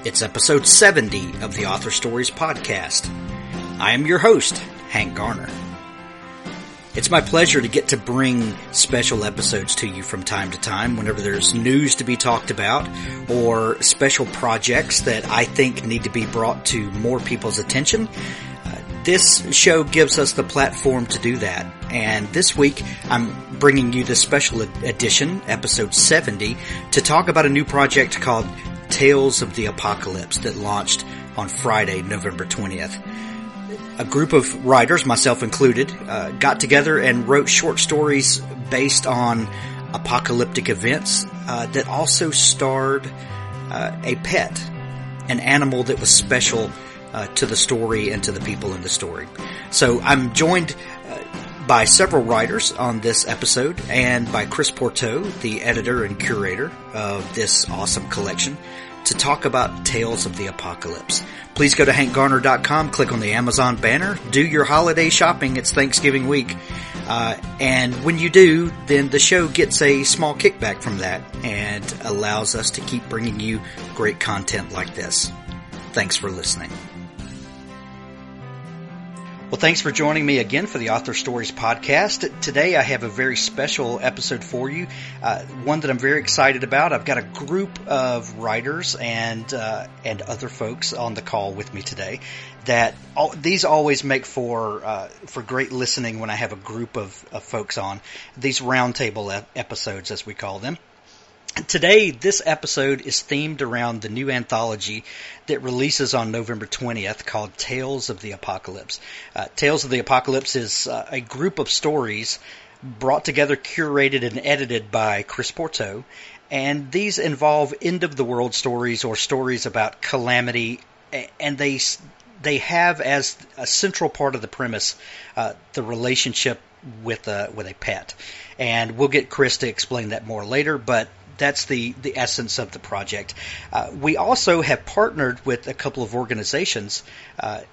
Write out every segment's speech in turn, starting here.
It's episode 70 of the Author Stories podcast. I am your host, Hank Garner. It's my pleasure to get to bring special episodes to you from time to time whenever there's news to be talked about or special projects that I think need to be brought to more people's attention. This show gives us the platform to do that. And this week, I'm bringing you this special edition, episode 70, to talk about a new project called Tales of the Apocalypse that launched on Friday, November 20th. A group of writers, myself included, got together and wrote short stories based on apocalyptic events that also starred a pet, an animal that was special to the story and to the people in the story. So I'm joined by several writers on this episode and by Chris Pourteau, the editor and curator of this awesome collection, to talk about Tales of the Apocalypse. Please go to hankgarner.com, click on the Amazon banner, do your holiday shopping. It's Thanksgiving week. And when you do, then the show gets a small kickback from that and allows us to keep bringing you great content like this. Thanks for listening. Well, thanks for joining me again for the Author Stories podcast. Today I have a very special episode for you, one that I'm very excited about. I've got a group of writers and other folks on the call with me today. These always make for great listening when I have a group of folks on, these roundtable episodes as we call them. Today, this episode is themed around the new anthology that releases on November 20th called Tales of the Apocalypse. Tales of the Apocalypse is a group of stories brought together, curated, and edited by Chris Pourteau. And these involve end-of-the-world stories or stories about calamity, and they have as a central part of the premise the relationship with a pet. And we'll get Chris to explain that more later, but that's the essence of the project. We also have partnered with a couple of organizations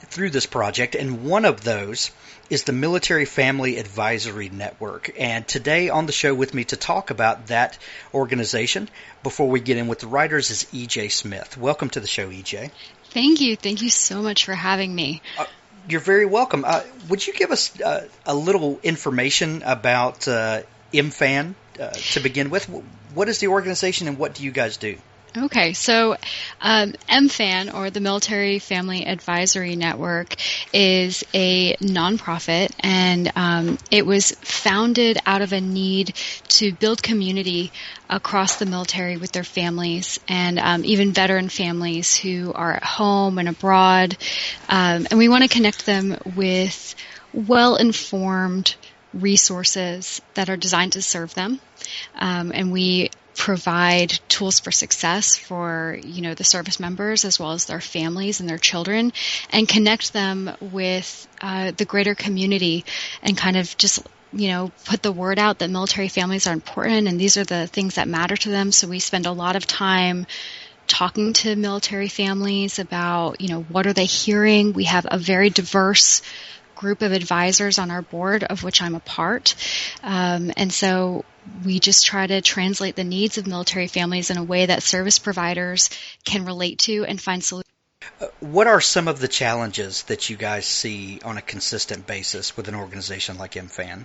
through this project, and one of those is the Military Family Advisory Network. And today on the show with me to talk about that organization, before we get in with the writers, is E.J. Smith. Welcome to the show, E.J. Thank you. Thank you so much for having me. You're very welcome. Would you give us a little information about MFAN to begin with? What is the organization and what do you guys do? Okay, so MFAN, or the Military Family Advisory Network, is a nonprofit, and it was founded out of a need to build community across the military with their families, and even veteran families who are at home and abroad. And we want to connect them with well-informed resources that are designed to serve them. And we provide tools for success for, the service members as well as their families and their children, and connect them with the greater community, and kind of just, put the word out that military families are important and these are the things that matter to them. So we spend a lot of time talking to military families about, what are they hearing? We have a very diverse group of advisors on our board, of which I'm a part. And so we just try to translate the needs of military families in a way that service providers can relate to and find solutions. What are some of the challenges that you guys see on a consistent basis with an organization like MFAN?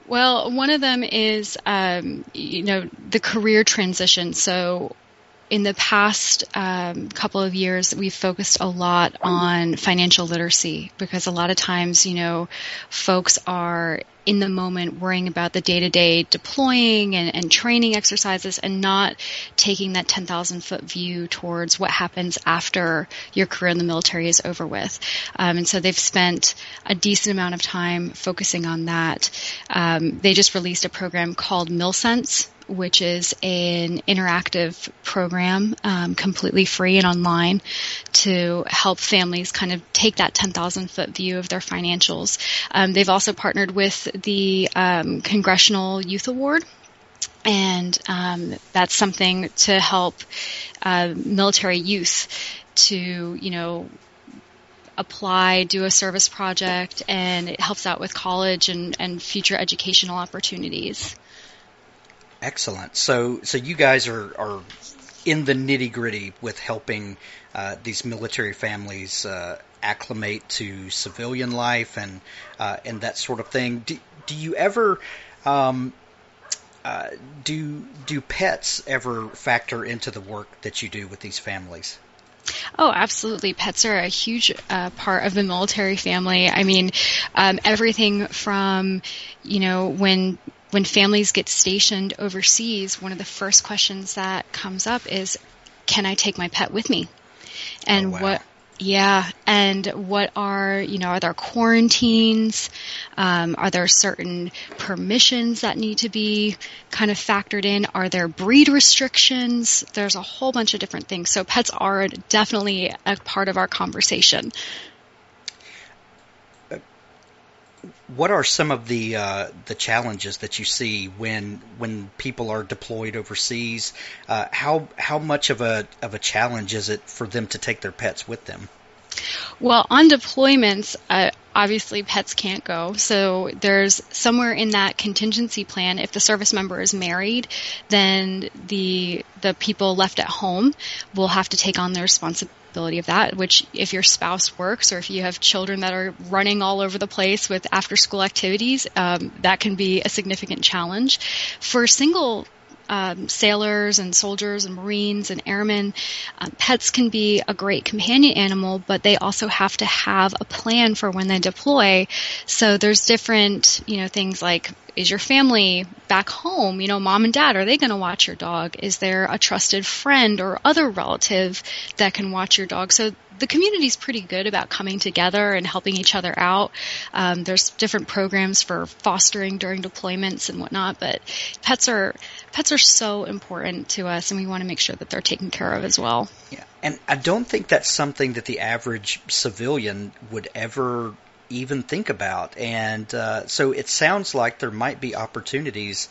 Well, one of them is, the career transition. So in the past couple of years, we've focused a lot on financial literacy, because a lot of times, folks are in the moment worrying about the day-to-day deploying and training exercises, and not taking that 10,000-foot view towards what happens after your career in the military is over with. And so they've spent a decent amount of time focusing on that. They just released a program called MilSense, which is an interactive program, completely free and online, to help families kind of take that 10,000-foot view of their financials. They've also partnered with the Congressional Youth Award, and that's something to help military youth to, apply, do a service project, and it helps out with college and future educational opportunities. Excellent. So you guys are in the nitty gritty with helping these military families acclimate to civilian life and that sort of thing. Do you ever do pets ever factor into the work that you do with these families? Oh, absolutely. Pets are a huge part of the military family. I mean, everything from, when families get stationed overseas, one of the first questions that comes up is, can I take my pet with me? And wow. What are there quarantines? Are there certain permissions that need to be kind of factored in? Are there breed restrictions? There's a whole bunch of different things. So pets are definitely a part of our conversation. What are some of the challenges that you see when people are deployed overseas? How much of a challenge is it for them to take their pets with them? Well, on deployments, obviously pets can't go. So there's somewhere in that contingency plan, if the service member is married, then the people left at home will have to take on the responsibility of that, which if your spouse works or if you have children that are running all over the place with after school activities, that can be a significant challenge. For single sailors and soldiers and Marines and airmen, pets can be a great companion animal, but they also have to have a plan for when they deploy. So there's different, things like, is your family back home? Mom and dad, are they going to watch your dog? Is there a trusted friend or other relative that can watch your dog? So the community's pretty good about coming together and helping each other out. There's different programs for fostering during deployments and whatnot, but pets are so important to us, and we want to make sure that they're taken care of as well. Yeah, and I don't think that's something that the average civilian would ever even think about. And so it sounds like there might be opportunities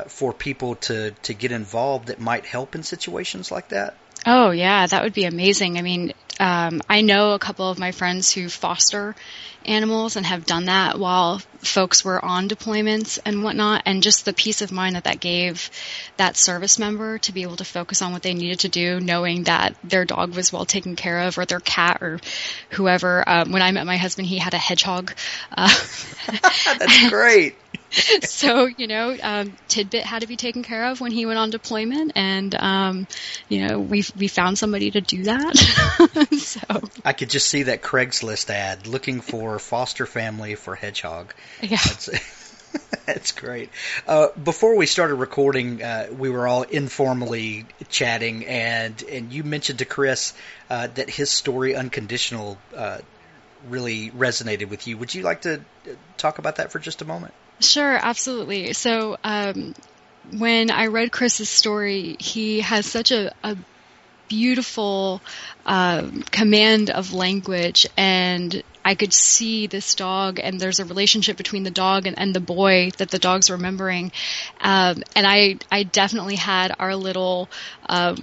for people to get involved that might help in situations like that. Oh, yeah, that would be amazing. I mean, I know a couple of my friends who foster animals and have done that while folks were on deployments and whatnot, and just the peace of mind that gave that service member to be able to focus on what they needed to do, knowing that their dog was well taken care of, or their cat, or whoever. When I met my husband, he had a hedgehog. That's great. So, Tidbit had to be taken care of when he went on deployment, and, we found somebody to do that. So I could just see that Craigslist ad looking for foster family for hedgehog. Yeah. That's great. Before we started recording, we were all informally chatting, and you mentioned to Chris that his story, Unconditional, really resonated with you. Would you like to talk about that for just a moment? Sure, absolutely. So when I read Chris's story, he has such a beautiful command of language, and I could see this dog, and there's a relationship between the dog and the boy that the dog's remembering. And I definitely had our little,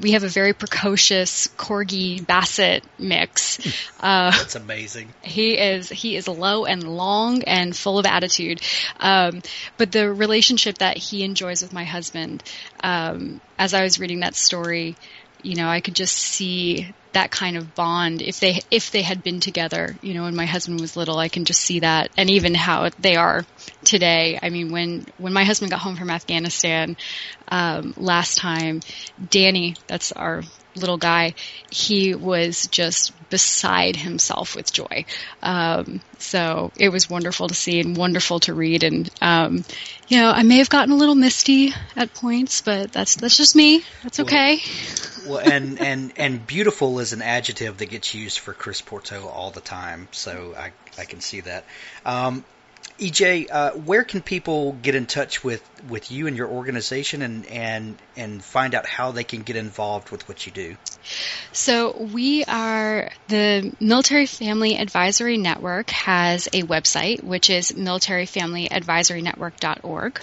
we have a very precocious Corgi Basset mix. That's amazing. He is low and long and full of attitude. But the relationship that he enjoys with my husband, as I was reading that story, I could just see that kind of bond if they had been together, when my husband was little. I can just see that, and even how they are today. I mean, when my husband got home from Afghanistan last time, Danny, that's our little guy, he was just beside himself with joy. So it was wonderful to see and wonderful to read. And, I may have gotten a little misty at points, but that's just me. That's okay. Well, and beautiful is an adjective that gets used for Chris Pourteau all the time. So I can see that. EJ, where can people get in touch with you and your organization and find out how they can get involved with what you do? So we are, the Military Family Advisory Network has a website, which is militaryfamilyadvisorynetwork.org.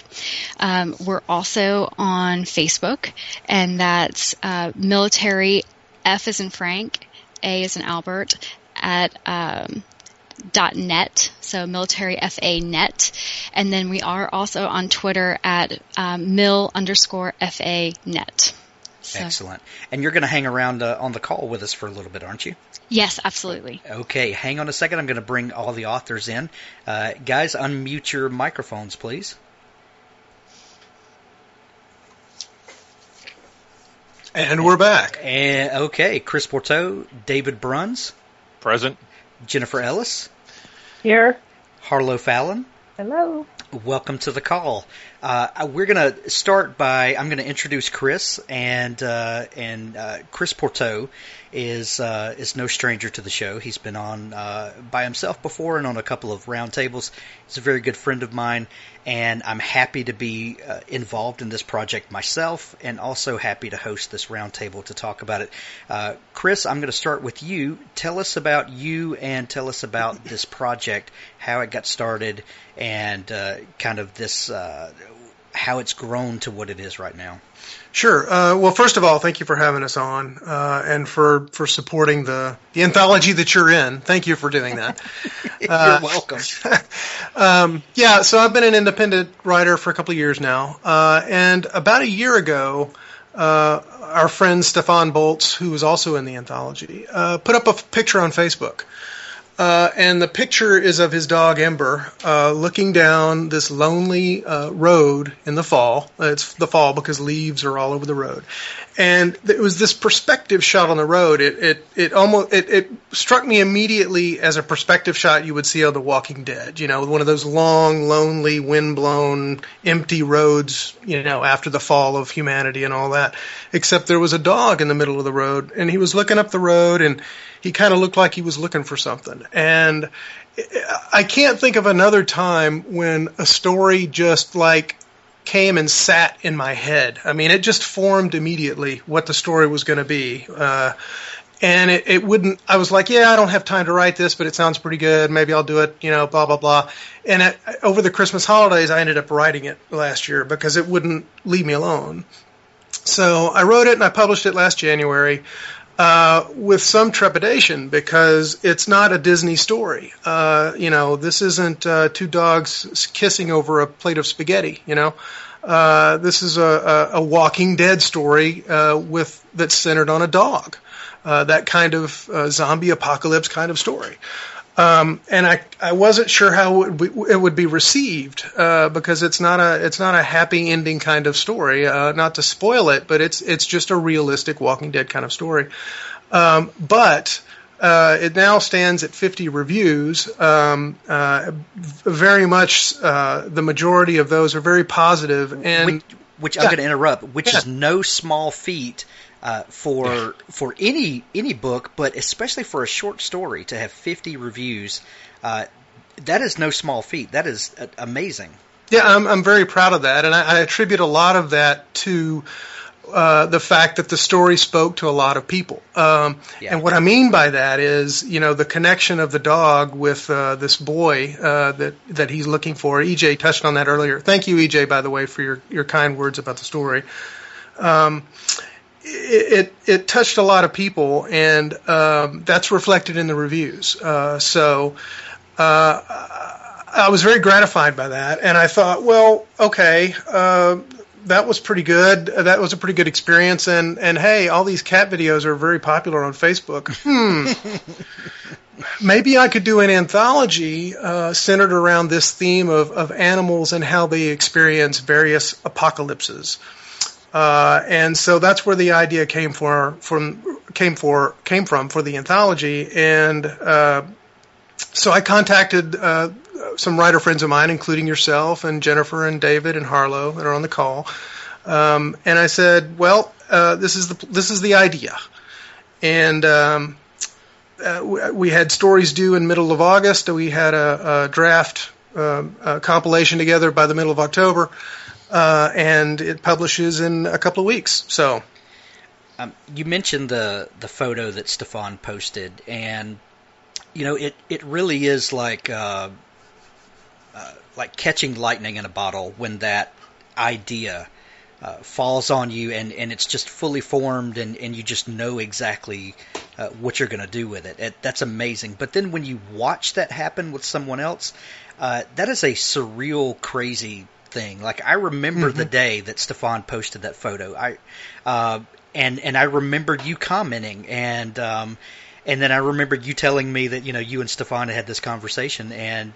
We're also on Facebook, and that's military, F as in Frank, A as in Albert, at .net, so military FA net, and then we are also on Twitter at mil_FA net. So. Excellent. And you're going to hang around on the call with us for a little bit, aren't you? Yes, absolutely. Okay, hang on a second. I'm going to bring all the authors in. Guys, unmute your microphones, please. And we're back. Okay, Chris Porteau, David Bruns. Present. Jennifer Ellis. Here. Harlow Fallon. Hello. Welcome to the call. We're going to start by, I'm going to introduce Chris, and Chris Porteau is no stranger to the show. He's been on by himself before and on a couple of roundtables. He's a very good friend of mine, and I'm happy to be involved in this project myself, and also happy to host this roundtable to talk about it. Chris, I'm going to start with you. Tell us about you and tell us about this project, how it got started, and kind of this how it's grown to what it is right now. Sure. Well, first of all, thank you for having us on and for supporting the anthology that you're in. Thank you for doing that. You're welcome. Yeah, so I've been an independent writer for a couple of years now. And about a year ago, our friend Stefan Boltz, who was also in the anthology, put up a picture on Facebook. And the picture is of his dog Ember looking down this lonely road in the fall. It's the fall because leaves are all over the road, and it was this perspective shot on the road. It struck me immediately as a perspective shot you would see on The Walking Dead. You know, one of those long, lonely, windblown, empty roads. You know, after the fall of humanity and all that. Except there was a dog in the middle of the road, and he was looking up the road and he kind of looked like he was looking for something. And I can't think of another time when a story just like came and sat in my head. I mean, it just formed immediately what the story was going to be. And it wouldn't, I was like, yeah, I don't have time to write this, but it sounds pretty good. Maybe I'll do it, you know, blah, blah, blah. And over the Christmas holidays, I ended up writing it last year because it wouldn't leave me alone. So I wrote it and I published it last January. With some trepidation because it's not a Disney story. You know, this isn't two dogs kissing over a plate of spaghetti. You know, this is a Walking Dead story that's centered on a dog. That kind of zombie apocalypse kind of story. And I wasn't sure how it would be received because it's not a happy ending kind of story. Not to spoil it, but it's just a realistic Walking Dead kind of story. But it now stands at 50 reviews. Very much the majority of those are very positive. And which I'm going to interrupt. Which is no small feat. For any book, but especially for a short story, to have 50 reviews, that is no small feat. That is amazing. Yeah, I'm very proud of that, and I attribute a lot of that to the fact that the story spoke to a lot of people. And what I mean by that is, you know, the connection of the dog with this boy that he's looking for. EJ touched on that earlier. Thank you, EJ, by the way, for your kind words about the story. It touched a lot of people, and that's reflected in the reviews. So I was very gratified by that, and I thought, well, okay, that was pretty good. That was a pretty good experience, and hey, all these cat videos are very popular on Facebook. Maybe I could do an anthology centered around this theme of animals and how they experience various apocalypses. And so that's where the idea came from for the anthology. And so I contacted some writer friends of mine, including yourself and Jennifer and David and Harlow that are on the call. And I said, well, this is the idea. And we had stories due in middle of August. We had a draft compilation together by the middle of October. And it publishes in a couple of weeks. So, you mentioned the photo that Stefan posted, and you know it really is like catching lightning in a bottle when that idea falls on you, and it's just fully formed, and you just know exactly what you're going to do with it. That's amazing. But then when you watch that happen with someone else, that is a surreal, crazy thing. Like, I remember the day that Stefan posted that photo. And I remembered you commenting, and then I remembered you telling me that, you and Stefan had this conversation, and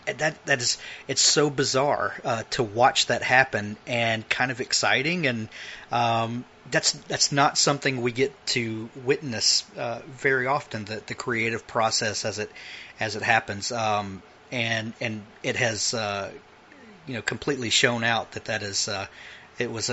it's so bizarre to watch that happen, and kind of exciting, and that's not something we get to witness very often. The creative process as it happens, and it has completely shown out that is it was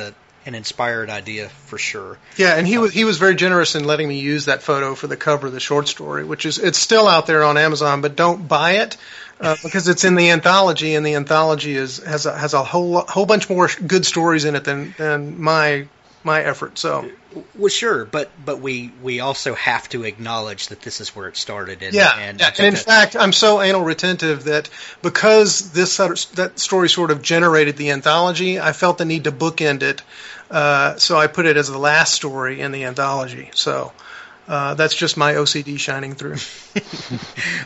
an inspired idea for sure. Yeah, and he was very generous in letting me use that photo for the cover of the short story, which it's still out there on Amazon, but don't buy it because it's in the anthology, and the anthology has a whole bunch more good stories in it than my effort. So, well, sure, but we also have to acknowledge that this is where it started. And in fact, I'm so anal retentive that because that story sort of generated the anthology, I felt the need to bookend it. So I put it as the last story in the anthology. So that's just my OCD shining through.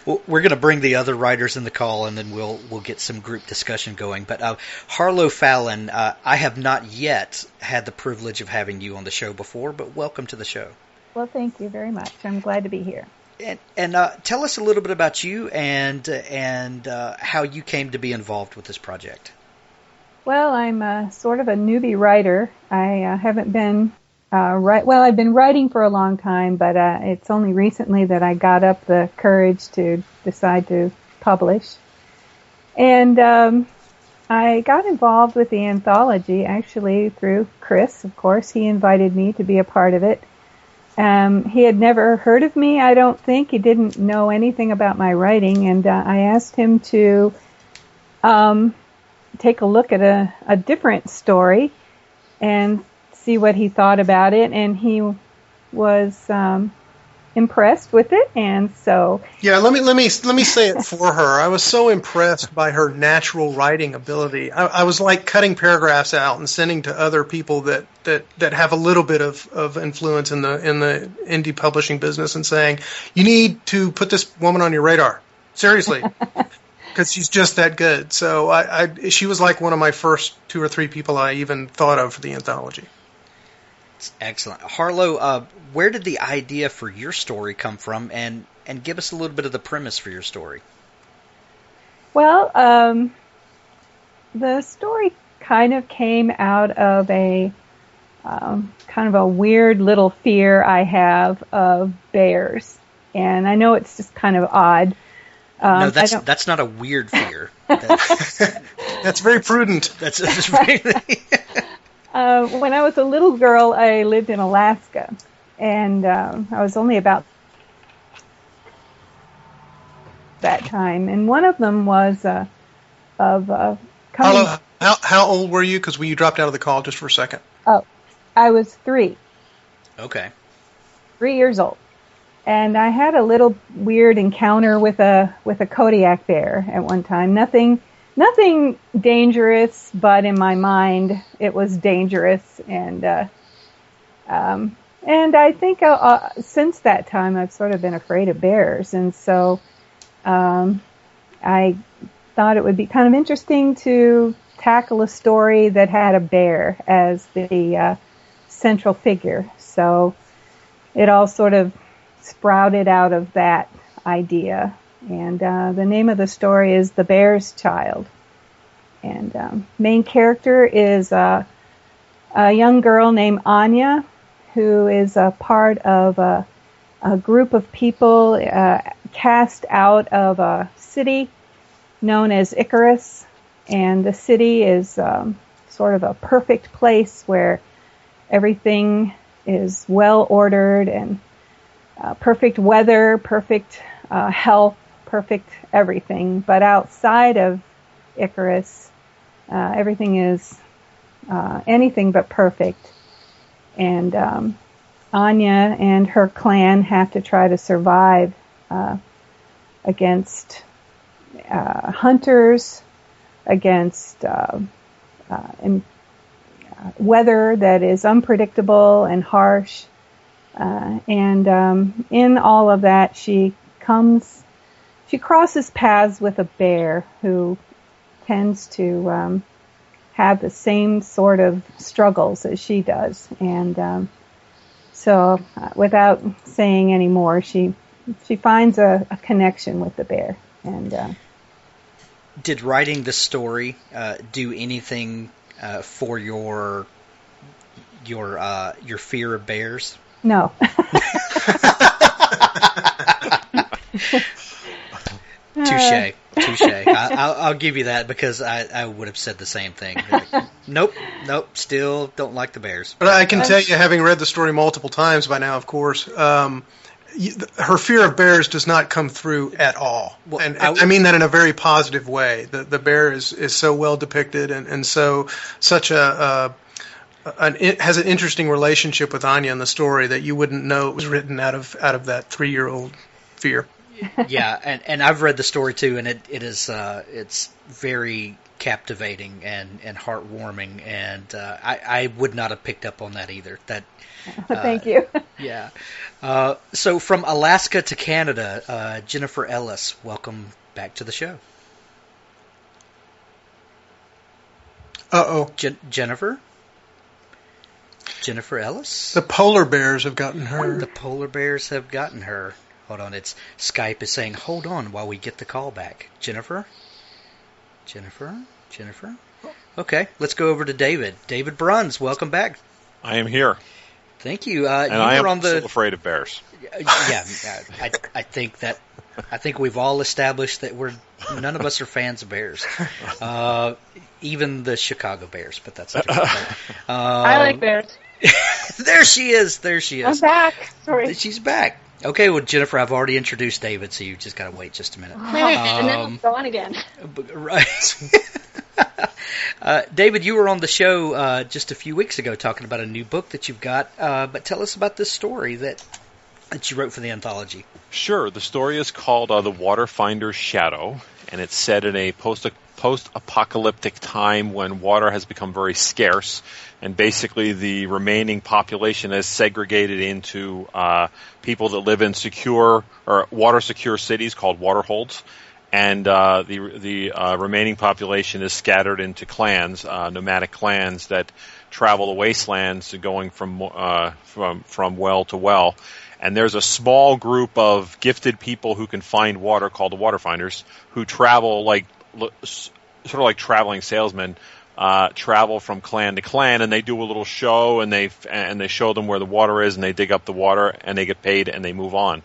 Well, we're going to bring the other writers in the call, and then we'll get some group discussion going. But Harlow Fallon, I have not yet had the privilege of having you on the show before, but welcome to the show. Well, thank you very much. I'm glad to be here. And tell us a little bit about you and how you came to be involved with this project. Well, I'm sort of a newbie writer. I haven't been I've been writing for a long time, but it's only recently that I got up the courage to decide to publish. And I got involved with the anthology actually through Chris, of course. He invited me to be a part of it. He had never heard of me, I don't think. He didn't know anything about my writing, and I asked him to take a look at a different story and see what he thought about it, and he was impressed with it, and so let me say it for her. I was so impressed by her natural writing ability. I was like cutting paragraphs out and sending to other people that have a little bit of influence in the indie publishing business and saying, you need to put this woman on your radar, seriously. Because she's just that good. So she was like one of my first 2 or 3 people I even thought of for the anthology. Excellent. Harlow, where did the idea for your story come from? And give us a little bit of the premise for your story. Well, the story kind of came out of a kind of a weird little fear I have of bears. And I know it's just kind of odd. No, that's not a weird fear. That's very prudent. That's very. When I was a little girl, I lived in Alaska, and I was only about that time. And one of them was coming. How old were you? Because you dropped out of the call just for a second. Oh, I was 3. Okay. 3 years old. And I had a little weird encounter with a Kodiak bear at one time. Nothing dangerous, but in my mind it was dangerous. And I think since that time I've sort of been afraid of bears. And so I thought it would be kind of interesting to tackle a story that had a bear as the central figure. So it all sort of sprouted out of that idea. And the name of the story is The Bear's Child. And main character is a young girl named Anya, who is a part of a group of people cast out of a city known as Icarus. And the city is sort of a perfect place where everything is well ordered and perfect weather, perfect health, perfect everything. But outside of Icarus, everything is anything but perfect. And Anya and her clan have to try to survive against hunters, against weather that is unpredictable and harsh. And in all of that, she crosses paths with a bear who tends to have the same sort of struggles as she does. And so without saying any more, she finds a connection with the bear. And did writing the story do anything for your fear of bears? No. Touche. I'll give you that, because I would have said the same thing. Nope, still don't like the bears. But I can tell you, having read the story multiple times by now, of course, her fear of bears does not come through at all. Well, and I mean that in a very positive way. The bear is so well depicted, and such has an interesting relationship with Anya in the story that you wouldn't know it was written out of that 3-year-old fear. Yeah, and I've read the story too, and it's very captivating and heartwarming, and I would not have picked up on that either. Thank you. Yeah. So from Alaska to Canada, Jennifer Ellis, welcome back to the show. Uh-oh. Jennifer Ellis? The polar bears have gotten her. The polar bears have gotten her. Hold on, Skype is saying, hold on while we get the call back. Jennifer? Okay, let's go over to David. David Bruns, welcome back. I am here. Thank you. And I am still afraid of bears. Yeah, I think we've all established that none of us are fans of bears. Even the Chicago Bears, but that's okay. I like bears. There she is. I'm back. Sorry. She's back. Okay, well, Jennifer, I've already introduced David, so you just got to wait just a minute. And then it's gone again. Right. David, you were on the show just a few weeks ago talking about a new book that you've got, but tell us about this story that you wrote for the anthology. Sure. The story is called The Waterfinder's Shadow, and it's set in a post-apocalyptic time when water has become very scarce, and basically the remaining population is segregated into people that live in secure or water-secure cities called waterholds, and the remaining population is scattered into clans, nomadic clans that travel the wastelands, going from well to well. And there's a small group of gifted people who can find water called the Waterfinders, who travel sort of like traveling salesmen, travel from clan to clan, and they do a little show, and they show them where the water is, and they dig up the water, and they get paid, and they move on.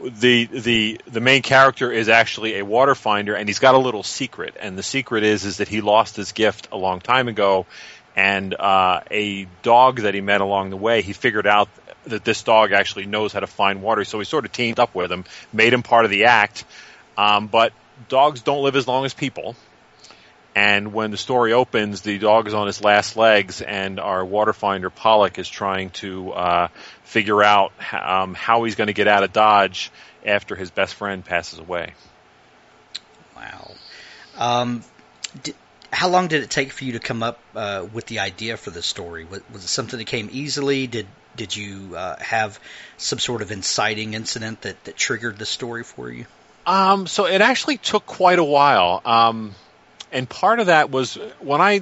The main character is actually a water finder, and he's got a little secret, and the secret is that he lost his gift a long time ago, and a dog that he met along the way, he figured out that this dog actually knows how to find water, so he sort of teamed up with him, made him part of the act, but dogs don't live as long as people. And when the story opens, the dog is on his last legs, and our water finder, Pollock, is trying to figure out how he's going to get out of Dodge after his best friend passes away. Wow. How long did it take for you to come up with the idea for the story? Was it something that came easily? Did you have some sort of inciting incident that triggered the story for you? So it actually took quite a while. And part of that was when I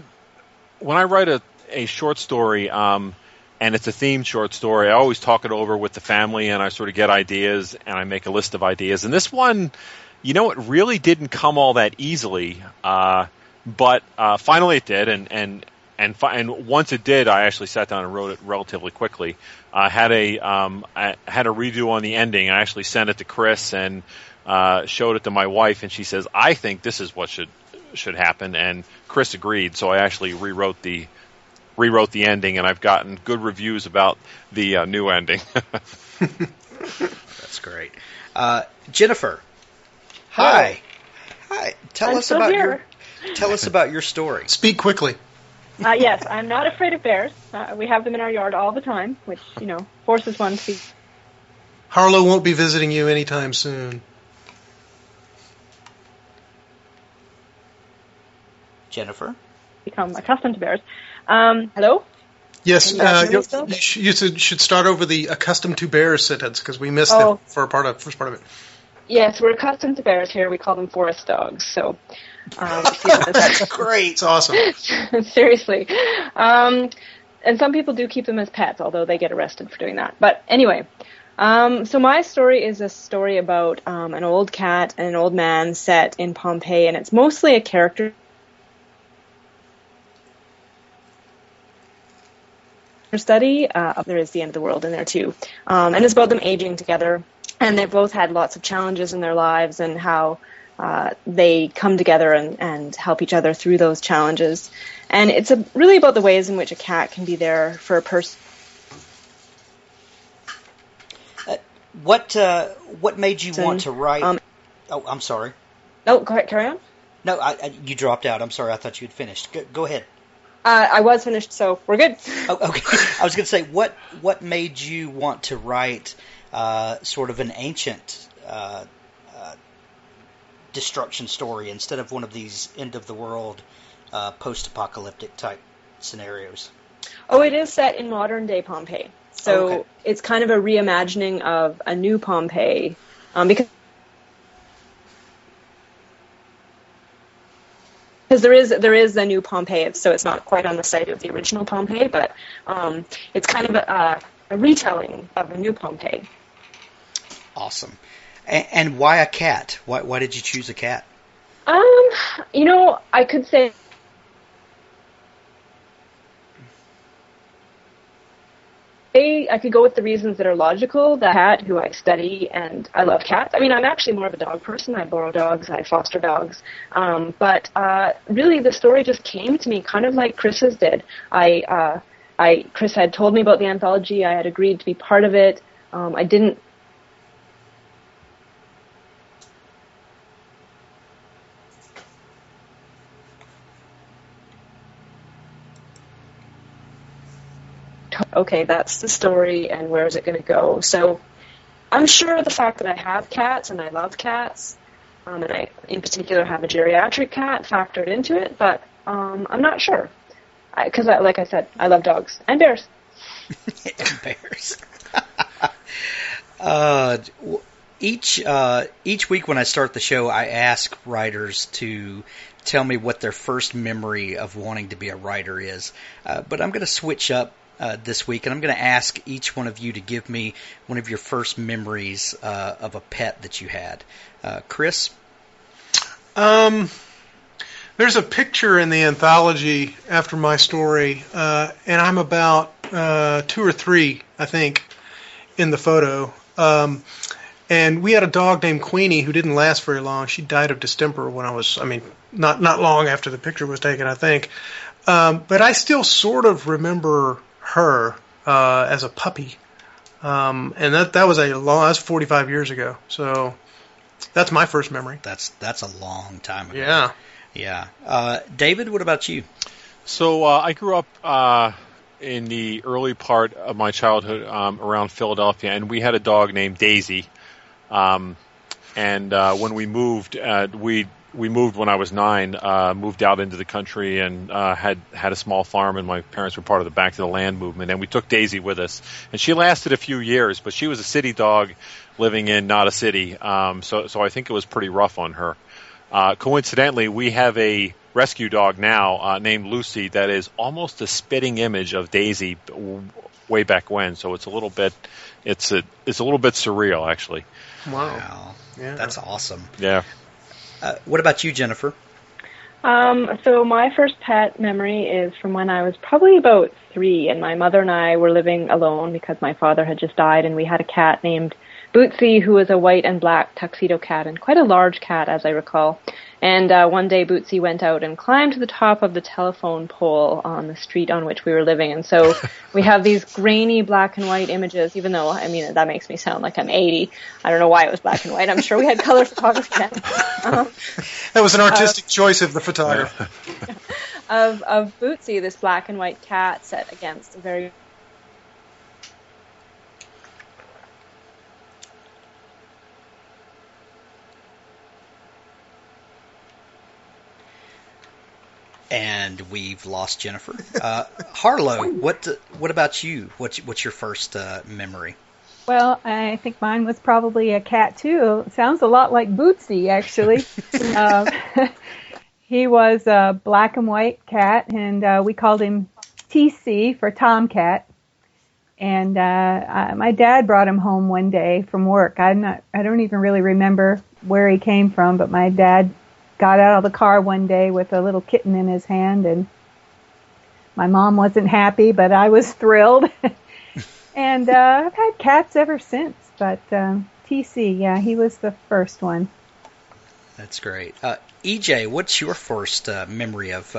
write a short story, and it's a themed short story, I always talk it over with the family, and I sort of get ideas, and I make a list of ideas. And this one, it really didn't come all that easily, but finally it did, and once it did, I actually sat down and wrote it relatively quickly. I had a redo on the ending. I actually sent it to Chris and showed it to my wife, and she says, "I think this is what should happen," and Chris agreed, so I actually rewrote the ending, and I've gotten good reviews about the new ending. That's great. Jennifer, hi. Tell us about your story. Speak quickly. Yes, I'm not afraid of bears. We have them in our yard all the time, which forces one to be. Harlow won't be visiting you anytime soon. Jennifer? Become accustomed to bears. Hello? Yes, you should start over the accustomed to bears sentence, because we missed the first part of it. Yes, we're accustomed to bears here. We call them forest dogs. So, we see them as Great. It's awesome. seriously. And some people do keep them as pets, although they get arrested for doing that. But anyway, so my story is a story about an old cat and an old man set in Pompeii, and it's mostly a character study. There is the end of the world in there too, and it's about them aging together, and they've both had lots of challenges in their lives, and how they come together and help each other through those challenges. And it's really about the ways in which a cat can be there for a person. What made you want to write? I'm sorry. No, go ahead, carry on. No, you dropped out. I'm sorry. I thought you had finished. Go ahead. I was finished, so we're good. Oh, okay. I was going to say, what made you want to write sort of an ancient destruction story instead of one of these end-of-the-world post-apocalyptic type scenarios? Oh, it is set in modern-day Pompeii. So It's kind of a reimagining of a new Pompeii, because there is a new Pompeii, so it's not quite on the site of the original Pompeii, but it's kind of a retelling of a new Pompeii. Awesome. And why a cat? Why did you choose a cat? I could say I could go with the reasons that are logical. The cat, who I study, and I love cats. I mean, I'm actually more of a dog person. I borrow dogs, I foster dogs. But really, the story just came to me kind of like Chris's did. Chris had told me about the anthology. I had agreed to be part of it. I didn't. Okay, that's the story, and where is it going to go? So I'm sure the fact that I have cats, and I love cats, and I, in particular, have a geriatric cat factored into it, but I'm not sure. Because, like I said, I love dogs. And bears. And bears. Each week when I start the show, I ask writers to tell me what their first memory of wanting to be a writer is. But I'm going to switch up this week, and I'm going to ask each one of you to give me one of your first memories of a pet that you had. Chris? There's a picture in the anthology after my story, and I'm about 2 or 3, I think, in the photo. And we had a dog named Queenie who didn't last very long. She died of distemper when not long after the picture was taken, I think. But I still sort of remember her as a puppy, and that was 45 years ago. So that's my first memory. That's a long time ago. Yeah. David, what about you? So I grew up in the early part of my childhood around Philadelphia, and we had a dog named Daisy. And when we moved, we moved when I was 9, moved out into the country, and had a small farm, and my parents were part of the Back to the Land movement, and we took Daisy with us. And she lasted a few years, but she was a city dog living in not a city, so I think it was pretty rough on her. Coincidentally, we have a rescue dog now named Lucy that is almost a spitting image of Daisy way back when, so it's a little bit surreal, actually. Wow. Yeah. That's awesome. Yeah. What about you, Jennifer? So my first pet memory is from when I was probably about 3, and my mother and I were living alone because my father had just died, and we had a cat named Bootsy, who was a white and black tuxedo cat, and quite a large cat, as I recall. And one day Bootsy went out and climbed to the top of the telephone pole on the street on which we were living. And so we have these grainy black and white images, even though, I mean, that makes me sound like I'm 80. I don't know why it was black and white. I'm sure we had color photography then. That was an artistic choice of the photographer. Of Bootsy, this black and white cat set against a very And we've lost Jennifer. Harlow, what about you? What's your first memory? Well, I think mine was probably a cat too. It sounds a lot like Bootsy, actually. He was a black and white cat, and we called him TC for Tomcat. And my dad brought him home one day from work. I don't even really remember where he came from, but my dad got out of the car one day with a little kitten in his hand, and my mom wasn't happy, but I was thrilled. And I've had cats ever since, but TC, yeah, he was the first one. That's great. EJ, what's your first memory of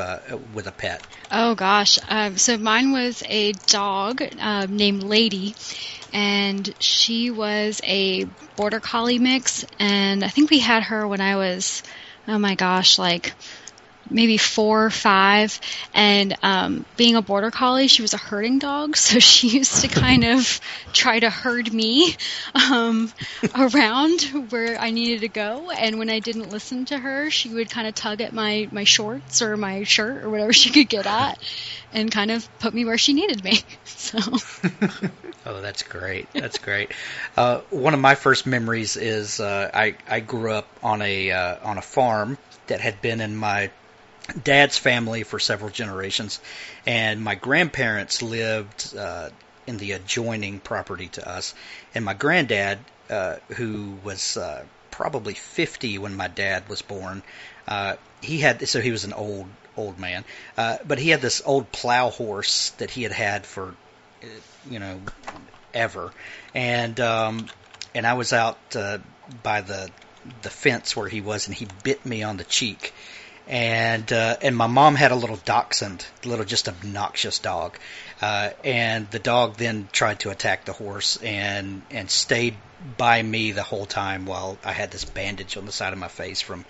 with a pet? Oh gosh, so mine was a dog named Lady, and she was a border collie mix, and I think we had her when I was, oh my gosh, like maybe 4 or 5, and being a border collie, she was a herding dog, so she used to kind of try to herd me around where I needed to go, and when I didn't listen to her, she would kind of tug at my shorts or my shirt or whatever she could get at, and kind of put me where she needed me. So. Oh, that's great. That's great. One of my first memories is I grew up on a farm that had been in my dad's family for several generations, and my grandparents lived in the adjoining property to us, and my granddad, who was probably 50 when my dad was born, he was an old man, but he had this old plow horse that he had for ever, and I was out by the fence where he was, and he bit me on the cheek. And my mom had a little dachshund, just obnoxious dog, and the dog then tried to attack the horse and stayed by me the whole time while I had this bandage on the side of my face from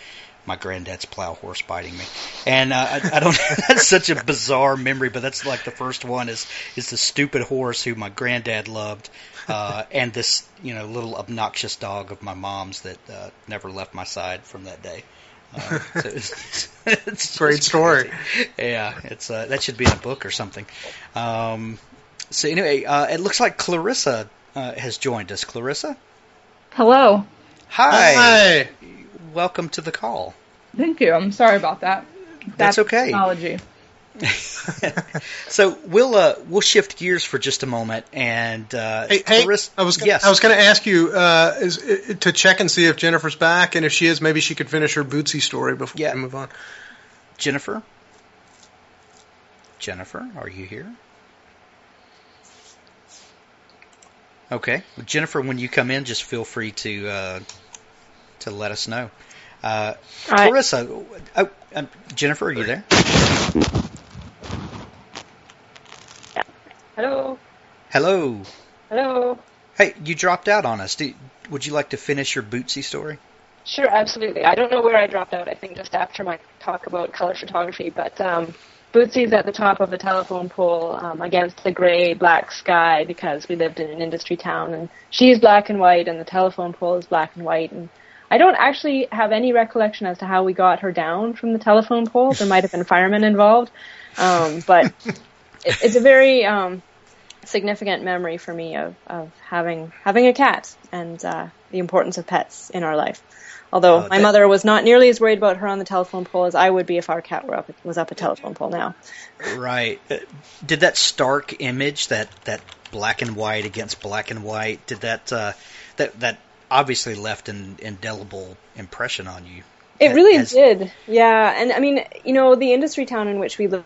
my granddad's plow horse biting me. And I don't that's such a bizarre memory, but that's like the first one is the stupid horse who my granddad loved, and this little obnoxious dog of my mom's that never left my side from that day. It's great story. Crazy. Yeah, it's that should be in a book or something. So anyway, it looks like Clarissa has joined us. Clarissa? Hello. Hi. Welcome to the call. Thank you. I'm sorry about that. That's okay. Technology. So we'll shift gears for just a moment, and hey, Clarissa, I was going to ask you to check and see if Jennifer's back, and if she is, maybe she could finish her Bootsy story before we move on. Jennifer, are you here? Okay, well, Jennifer, when you come in, just feel free to let us know. Clarissa, Jennifer, are you there? Hello. Hello. Hello. Hey, you dropped out on us. Would you like to finish your Bootsy story? Sure, absolutely. I don't know where I dropped out. I think just after my talk about color photography, but Bootsy's at the top of the telephone pole against the gray-black sky because we lived in an industry town, and she's black and white, and the telephone pole is black and white, and I don't actually have any recollection as to how we got her down from the telephone pole. There might have been firemen involved, but it's a very significant memory for me of having a cat and the importance of pets in our life. Although my mother was not nearly as worried about her on the telephone pole as I would be if our cat was up a telephone pole now. Right. Did that stark image, that black and white against black and white, did that obviously left an indelible impression on you? It really did. Yeah. And I mean, the industry town in which we lived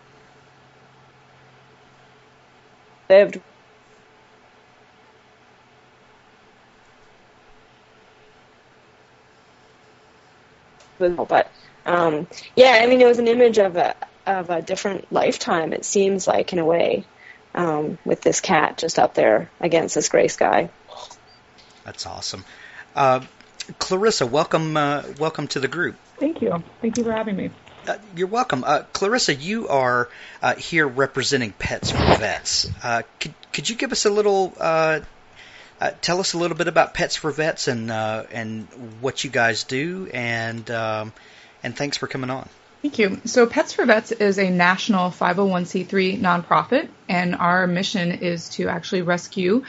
but it was an image of a different lifetime, it seems like, in a way, with this cat just up there against this gray sky. That's awesome. Clarissa, welcome to the group. Thank you for having me. You're welcome. Clarissa, you are here representing Pets for Vets. Could you give us a little, tell us a little bit about Pets for Vets and what you guys do, and thanks for coming on. Thank you. So Pets for Vets is a national 501c3 nonprofit, and our mission is to actually rescue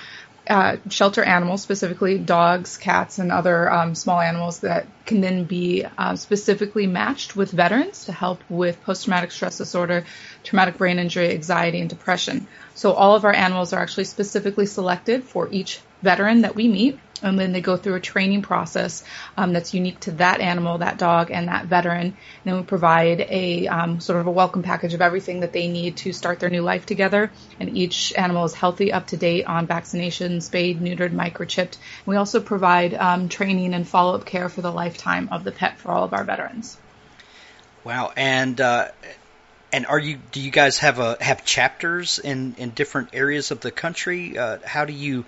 shelter animals, specifically dogs, cats, and other small animals that can then be specifically matched with veterans to help with post-traumatic stress disorder, traumatic brain injury, anxiety, and depression. So all of our animals are actually specifically selected for each veteran that we meet, and then they go through a training process that's unique to that animal, that dog, and that veteran. And then we provide a sort of a welcome package of everything that they need to start their new life together. And each animal is healthy, up to date on vaccinations, spayed, neutered, microchipped. We also provide training and follow-up care for the lifetime of the pet for all of our veterans. Wow, and do you guys have chapters in different areas of the country? How do you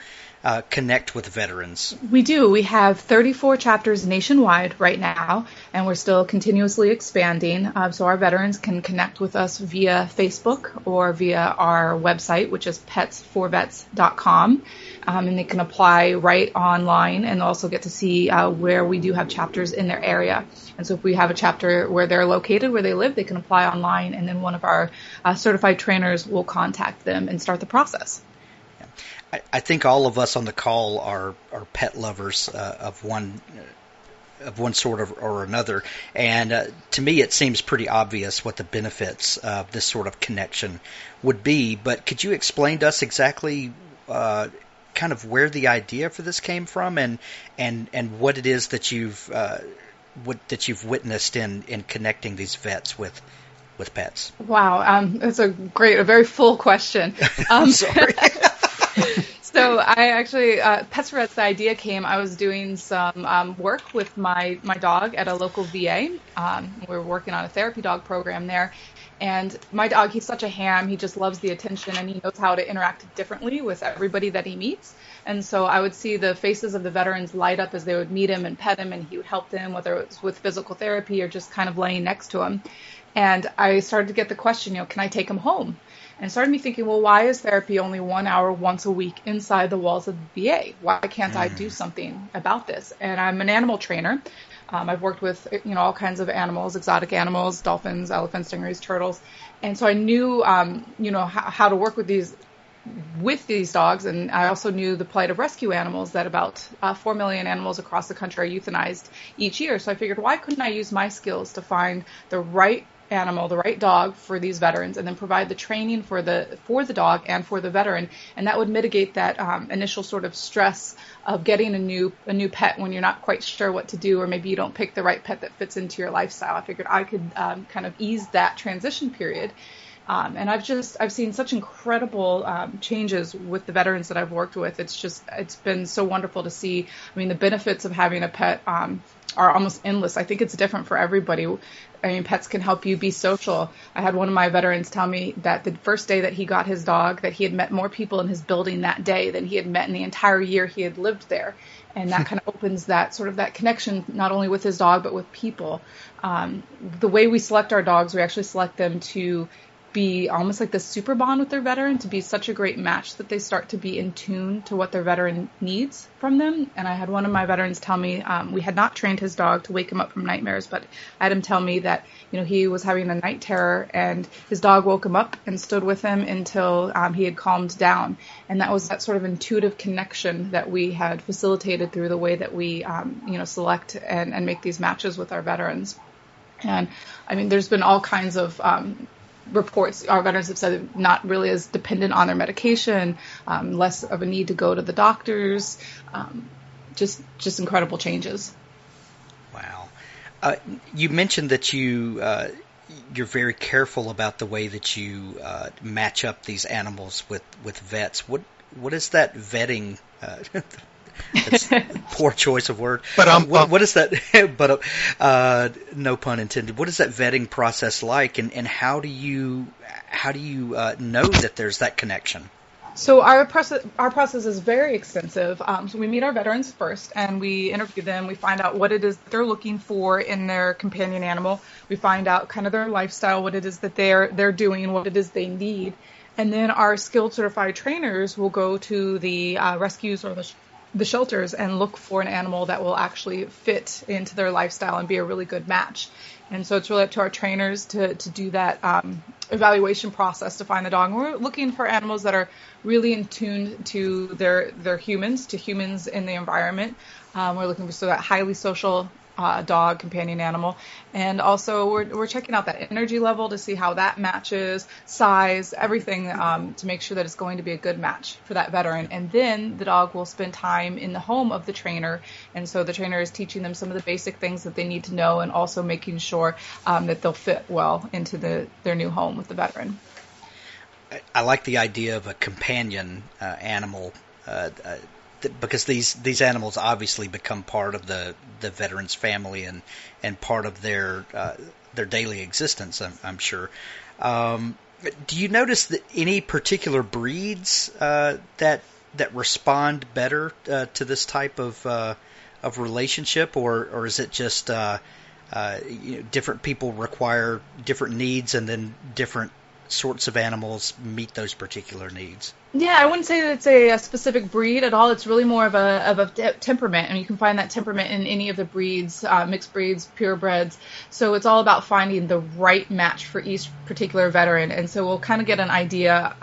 connect with veterans? We do. We have 34 chapters nationwide right now, and we're still continuously expanding. So our veterans can connect with us via Facebook or via our website, which is pets4vets.com. And they can apply right online and also get to see where we do have chapters in their area. And so if we have a chapter where they're located, where they live, they can apply online, and then one of our certified trainers will contact them and start the process. I think all of us on the call are pet lovers of one sort or another, and to me it seems pretty obvious what the benefits of this sort of connection would be. But could you explain to us exactly kind of where the idea for this came from, and what it is that you've witnessed in connecting these vets with pets? Wow, that's a very full question. I'm sorry. So I actually, Pets for Vets, the idea came, I was doing some work with my dog at a local VA. We were working on a therapy dog program there. And my dog, he's such a ham. He just loves the attention, and he knows how to interact differently with everybody that he meets. And so I would see the faces of the veterans light up as they would meet him and pet him, and he would help them, whether it was with physical therapy or just kind of laying next to him. And I started to get the question, can I take him home? And started me thinking, well, why is therapy only 1 hour once a week inside the walls of the VA? Why can't I do something about this? And I'm an animal trainer. I've worked with, all kinds of animals, exotic animals, dolphins, elephants, stingrays, turtles. And so I knew, how to work with these dogs. And I also knew the plight of rescue animals, that about 4 million animals across the country are euthanized each year. So I figured, why couldn't I use my skills to find the right animal, the right dog for these veterans, and then provide the training for the dog and for the veteran, and that would mitigate that initial sort of stress of getting a new pet when you're not quite sure what to do, or maybe you don't pick the right pet that fits into your lifestyle. I figured I could kind of ease that transition period. And I've seen such incredible changes with the veterans that I've worked with. It's been so wonderful to see. I mean, the benefits of having a pet are almost endless. I think it's different for everybody. I mean, pets can help you be social. I had one of my veterans tell me that the first day that he got his dog, that he had met more people in his building that day than he had met in the entire year he had lived there. And that kind of opens that sort of that connection, not only with his dog, but with people. The way we select our dogs, we actually select them to be almost like the super bond with their veteran, to be such a great match that they start to be in tune to what their veteran needs from them. And I had one of my veterans tell me, we had not trained his dog to wake him up from nightmares, but I had him tell me that, he was having a night terror, and his dog woke him up and stood with him until he had calmed down. And that was that sort of intuitive connection that we had facilitated through the way that we, select and make these matches with our veterans. And I mean, there's been all kinds of reports. Our veterans have said they're not really as dependent on their medication, less of a need to go to the doctors, just incredible changes. Wow. You mentioned that you're very careful about the way that you match up these animals with vets. What is that vetting? That's a poor choice of word. But what is that? But no pun intended. What is that vetting process like, and how do you know that there's that connection? So our process is very extensive. So we meet our veterans first, and we interview them. We find out what it is that they're looking for in their companion animal. We find out kind of their lifestyle, what it is that they're doing, what it is they need. And then our skilled certified trainers will go to the rescues or the the shelters and look for an animal that will actually fit into their lifestyle and be a really good match. And so it's really up to our trainers to do that evaluation process to find the dog. And we're looking for animals that are really in tune to their humans, to humans in the environment. We're looking for that highly social dog, companion animal. And also we're checking out that energy level to see how that matches, size, everything, to make sure that it's going to be a good match for that veteran. And then the dog will spend time in the home of the trainer. And so the trainer is teaching them some of the basic things that they need to know, and also making sure that they'll fit well into their new home with the veteran. I like the idea of a companion animal, because these animals obviously become part of the veteran's family and part of their daily existence, I'm sure. Do you notice that any particular breeds that respond better to this type of relationship, or is it just different people require different needs, and then different sorts of animals meet those particular needs? Yeah, I wouldn't say that it's a specific breed at all. It's really more of a temperament, and you can find that temperament in any of the breeds, mixed breeds, purebreds. So it's all about finding the right match for each particular veteran. And so we'll kind of get an idea,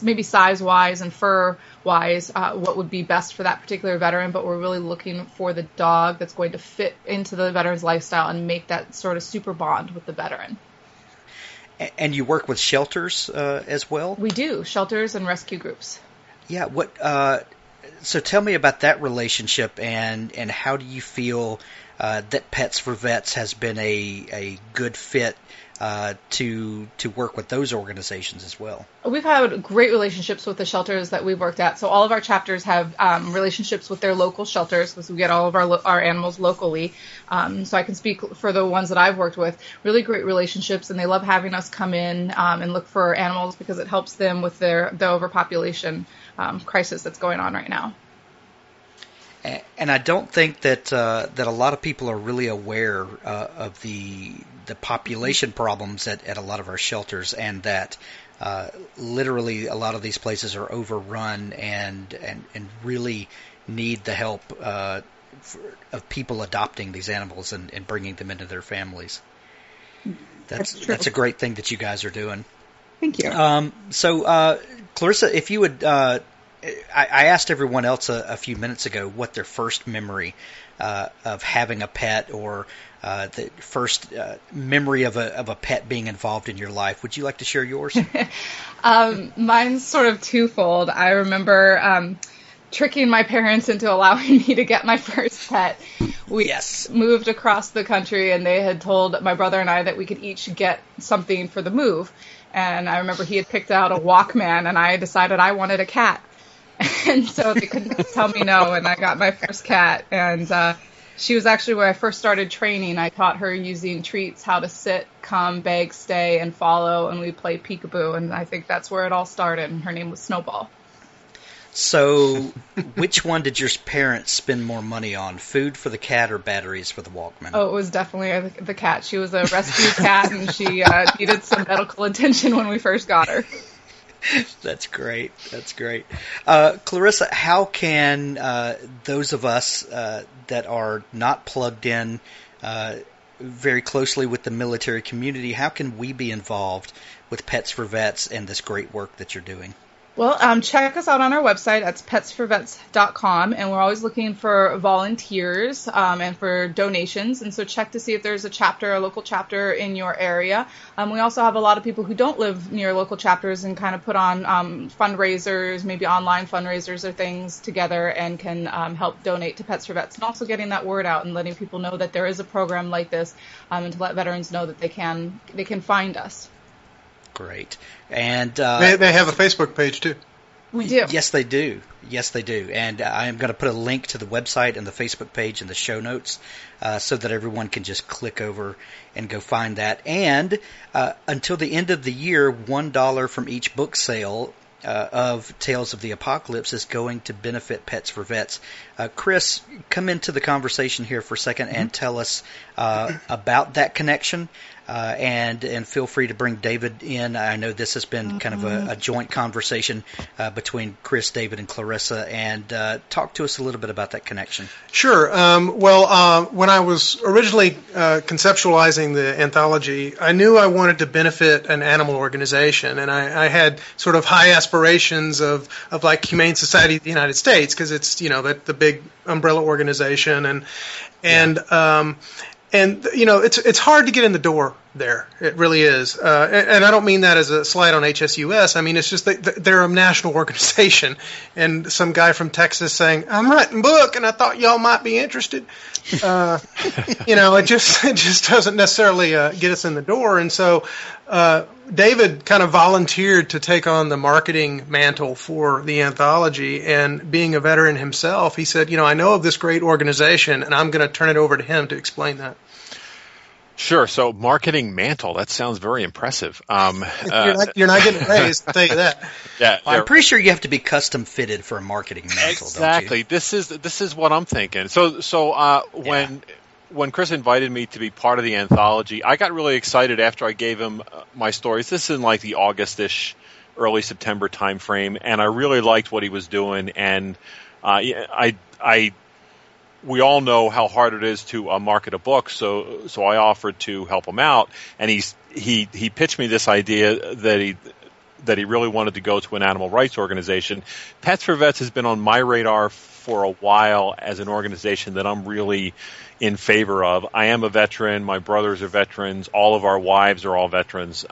maybe size-wise and fur-wise, what would be best for that particular veteran. But we're really looking for the dog that's going to fit into the veteran's lifestyle and make that sort of super bond with the veteran. And you work with shelters as well? We do, shelters and rescue groups. Yeah. So tell me about that relationship, and how do you feel that Pets for Vets has been a good fit to work with those organizations as well? We've had great relationships with the shelters that we've worked at. So all of our chapters have relationships with their local shelters, because we get all of our animals locally. So I can speak for the ones that I've worked with. Really great relationships, and they love having us come in and look for animals, because it helps them with the overpopulation crisis that's going on right now. And I don't think that a lot of people are really aware of the population problems at a lot of our shelters, and that literally a lot of these places are overrun and really need the help of people adopting these animals and bringing them into their families. That's a great thing that you guys are doing. Thank you. So Clarissa, if you would. I asked everyone else a few minutes ago what their first memory of having a pet, or the first memory of a pet being involved in your life. Would you like to share yours? Mine's sort of twofold. I remember tricking my parents into allowing me to get my first pet. We moved across the country, and they had told my brother and I that we could each get something for the move. And I remember he had picked out a Walkman, and I decided I wanted a cat. And so they couldn't tell me no, and I got my first cat. And she was actually where I first started training. I taught her using treats, how to sit, come, beg, stay, and follow, and we'd play peekaboo. And I think that's where it all started, and her name was Snowball. So which one did your parents spend more money on, food for the cat or batteries for the Walkman? Oh, it was definitely the cat. She was a rescue cat, and she needed some medical attention when we first got her. That's great. That's great. Clarissa, how can those of us that are not plugged in very closely with the military community, how can we be involved with Pets for Vets and this great work that you're doing? Well, check us out on our website. That's petsforvets.com, and we're always looking for volunteers and for donations. And so check to see if there's a local chapter in your area. We also have a lot of people who don't live near local chapters and kind of put on fundraisers, maybe online fundraisers or things together, and can help donate to Pets for Vets. And also getting that word out and letting people know that there is a program like this, and to let veterans know that they can find us. Great. And they have a Facebook page too. We do. Yes, they do. Yes, they do. And I am going to put a link to the website and the Facebook page in the show notes so that everyone can just click over and go find that. And until the end of the year, $1 from each book sale of Tales of the Apocalypse is going to benefit Pets for Vets. Chris, come into the conversation here for a second and tell us about that connection and feel free to bring David in. I know this has been kind of a joint conversation between Chris, David, and Clarissa, and talk to us a little bit about that connection. Sure. When I was originally conceptualizing the anthology, I knew I wanted to benefit an animal organization, and I had sort of high aspirations of like Humane Society of the United States, because it's, you know, the big umbrella organization, and you know, it's hard to get in the door there. It really is. And I don't mean that as a slight on HSUS. I mean, it's just that they're a national organization, and some guy from Texas saying, "I'm writing a book, and I thought y'all might be interested." You know, it just doesn't necessarily get us in the door. And so David kind of volunteered to take on the marketing mantle for the anthology, and being a veteran himself, he said, "You know, I know of this great organization, and I'm going to turn it over to him to explain that." Sure. So marketing mantle, that sounds very impressive. You're not getting raised, I'll tell you that. Yeah, well, I'm pretty sure you have to be custom fitted for a marketing mantle, exactly. Don't you? This is what I'm thinking. So when Chris invited me to be part of the anthology, I got really excited after I gave him my stories. This is in like the August-ish, early September time frame, and I really liked what he was doing. And we all know how hard it is to market a book, so I offered to help him out, and he pitched me this idea that he really wanted to go to an animal rights organization. Pets for Vets has been on my radar for a while as an organization that I'm really in favor of. I am a veteran. My brothers are veterans. All of our wives are all veterans.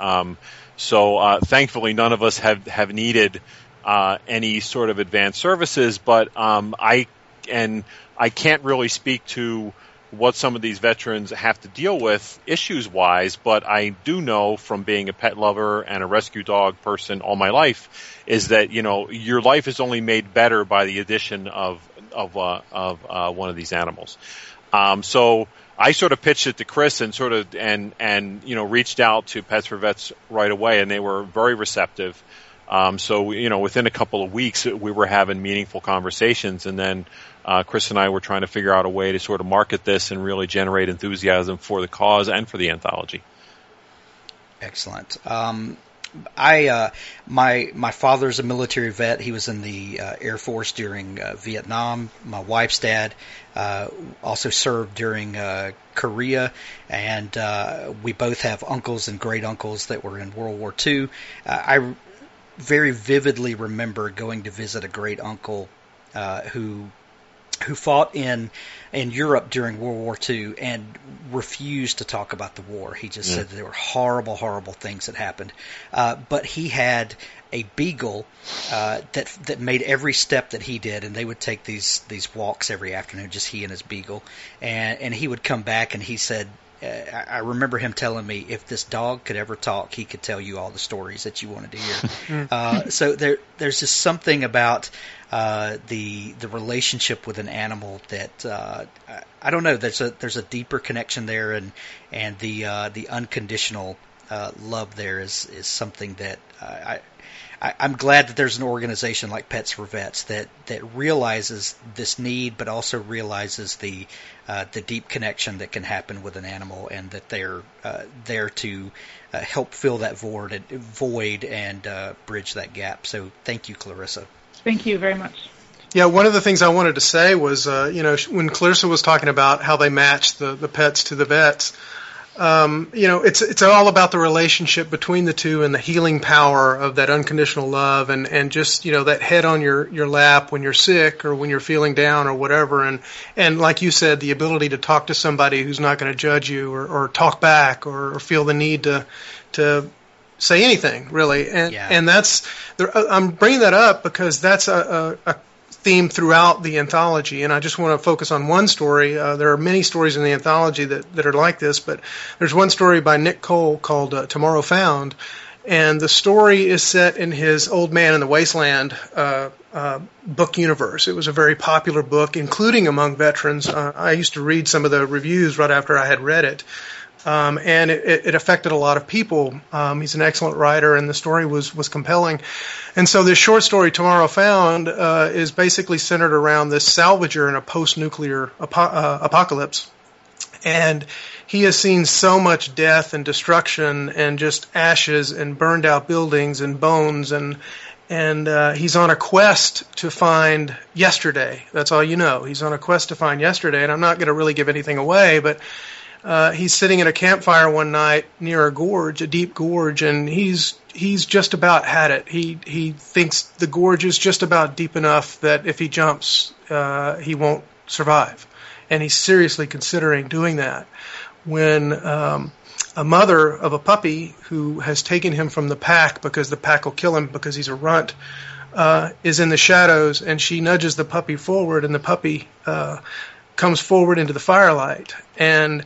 So thankfully, none of us have needed any sort of advanced services, but I can't really speak to what some of these veterans have to deal with issues-wise, but I do know from being a pet lover and a rescue dog person all my life is that, you know, your life is only made better by the addition of one of these animals. So I sort of pitched it to Chris and you know, reached out to Pets for Vets right away, and they were very receptive. So, you know, within a couple of weeks, we were having meaningful conversations, and then Chris and I were trying to figure out a way to sort of market this and really generate enthusiasm for the cause and for the anthology. Excellent. My father's a military vet. He was in the Air Force during Vietnam. My wife's dad also served during Korea, and we both have uncles and great uncles that were in World War II. I very vividly remember going to visit a great uncle who fought in Europe during World War II and refused to talk about the war. He just said that there were horrible, horrible things that happened. But he had a beagle that made every step that he did, and they would take these walks every afternoon, just he and his beagle. And he would come back, and he said, I remember him telling me, if this dog could ever talk, he could tell you all the stories that you wanted to hear. So there's just something about the relationship with an animal that I don't know. There's a deeper connection there, and the unconditional love there is something that I'm glad that there's an organization like Pets for Vets that realizes this need, but also realizes the deep connection that can happen with an animal, and that they're there to help fill that void and bridge that gap. So thank you, Clarissa. Thank you very much. Yeah, one of the things I wanted to say was, you know, when Clarissa was talking about how they match the pets to the vets, you know, it's all about the relationship between the two and the healing power of that unconditional love, and just, you know, that head on your lap when you're sick or when you're feeling down or whatever, and like you said, the ability to talk to somebody who's not going to judge you or talk back or feel the need to say anything, really. And that's I'm bringing that up because that's a theme throughout the anthology, and I just want to focus on one story. There are many stories in the anthology that are like this, but there's one story by Nick Cole called Tomorrow Found, and the story is set in his Old Man in the Wasteland book universe. It was a very popular book, including among veterans. I used to read some of the reviews right after I had read it. And it affected a lot of people. He's an excellent writer, and the story was compelling. And so this short story, Tomorrow Found, is basically centered around this salvager in a post-nuclear apocalypse. And he has seen so much death and destruction and just ashes and burned out buildings and bones, and he's on a quest to find yesterday. That's all you know. He's on a quest to find yesterday, and I'm not going to really give anything away, but he's sitting at a campfire one night near a gorge, a deep gorge, and he's just about had it. He thinks the gorge is just about deep enough that if he jumps, he won't survive, and he's seriously considering doing that. When a mother of a puppy who has taken him from the pack because the pack will kill him because he's a runt, is in the shadows, and she nudges the puppy forward, and the puppy comes forward into the firelight, and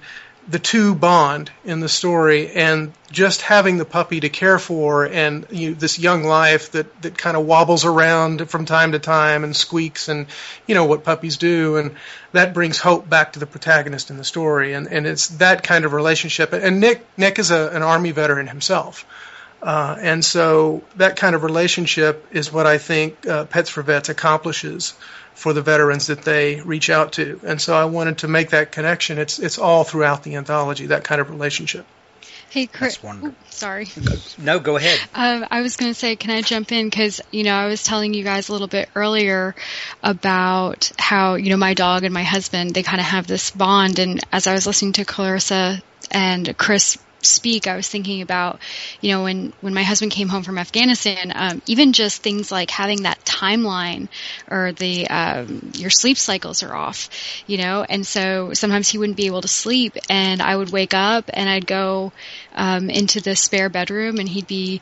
the two bond in the story, and just having the puppy to care for, and this young life that kind of wobbles around from time to time and squeaks, and what puppies do, and that brings hope back to the protagonist in the story, and it's that kind of relationship. And Nick is an Army veteran himself, and so that kind of relationship is what I think Pets for Vets accomplishes for the veterans that they reach out to. And so I wanted to make that connection. It's all throughout the anthology, that kind of relationship. Hey, Chris. That's wonderful. Sorry. No, go ahead. I was going to say, can I jump in? Because, I was telling you guys a little bit earlier about how, my dog and my husband, they kind of have this bond. And as I was listening to Clarissa and Chris speak, I was thinking about, when my husband came home from Afghanistan, even just things like having that timeline, or your sleep cycles are off, and so sometimes he wouldn't be able to sleep, and I would wake up and I'd go into the spare bedroom, and he'd be,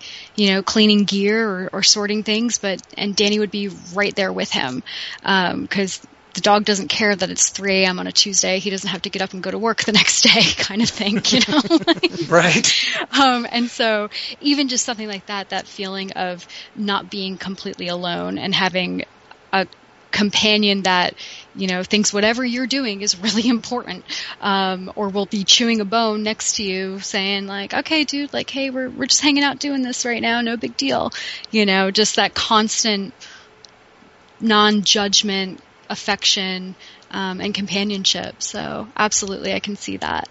cleaning gear or sorting things, and Danny would be right there with him, because the dog doesn't care that it's 3 a.m. on a Tuesday. He doesn't have to get up and go to work the next day, kind of thing, Right. And so even just something like that feeling of not being completely alone and having a companion that, thinks whatever you're doing is really important, or will be chewing a bone next to you saying like, okay, dude, like, hey, we're just hanging out doing this right now. No big deal. Just that constant non-judgment, affection, and companionship. So absolutely, I can see that.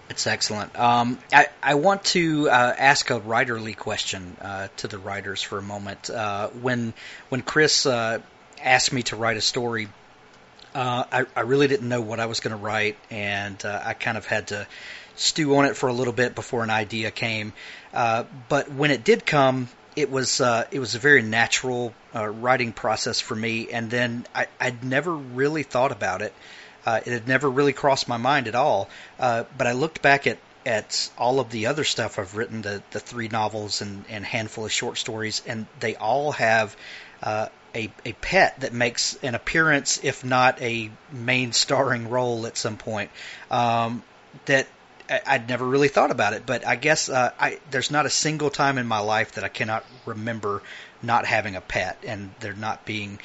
It's excellent. I want to ask a writerly question to the writers for a moment. When Chris asked me to write a story, I really didn't know what I was going to write, and I kind of had to stew on it for a little bit before an idea came. But when it did come, it was a very natural writing process for me, and then I'd never really thought about it. It had never really crossed my mind at all. But I looked back at all of the other stuff I've written, the 3 novels and handful of short stories, and they all have a pet that makes an appearance, if not a main starring role at some point. That I'd never really thought about it, but I guess there's not a single time in my life that I cannot remember not having a pet, and there not being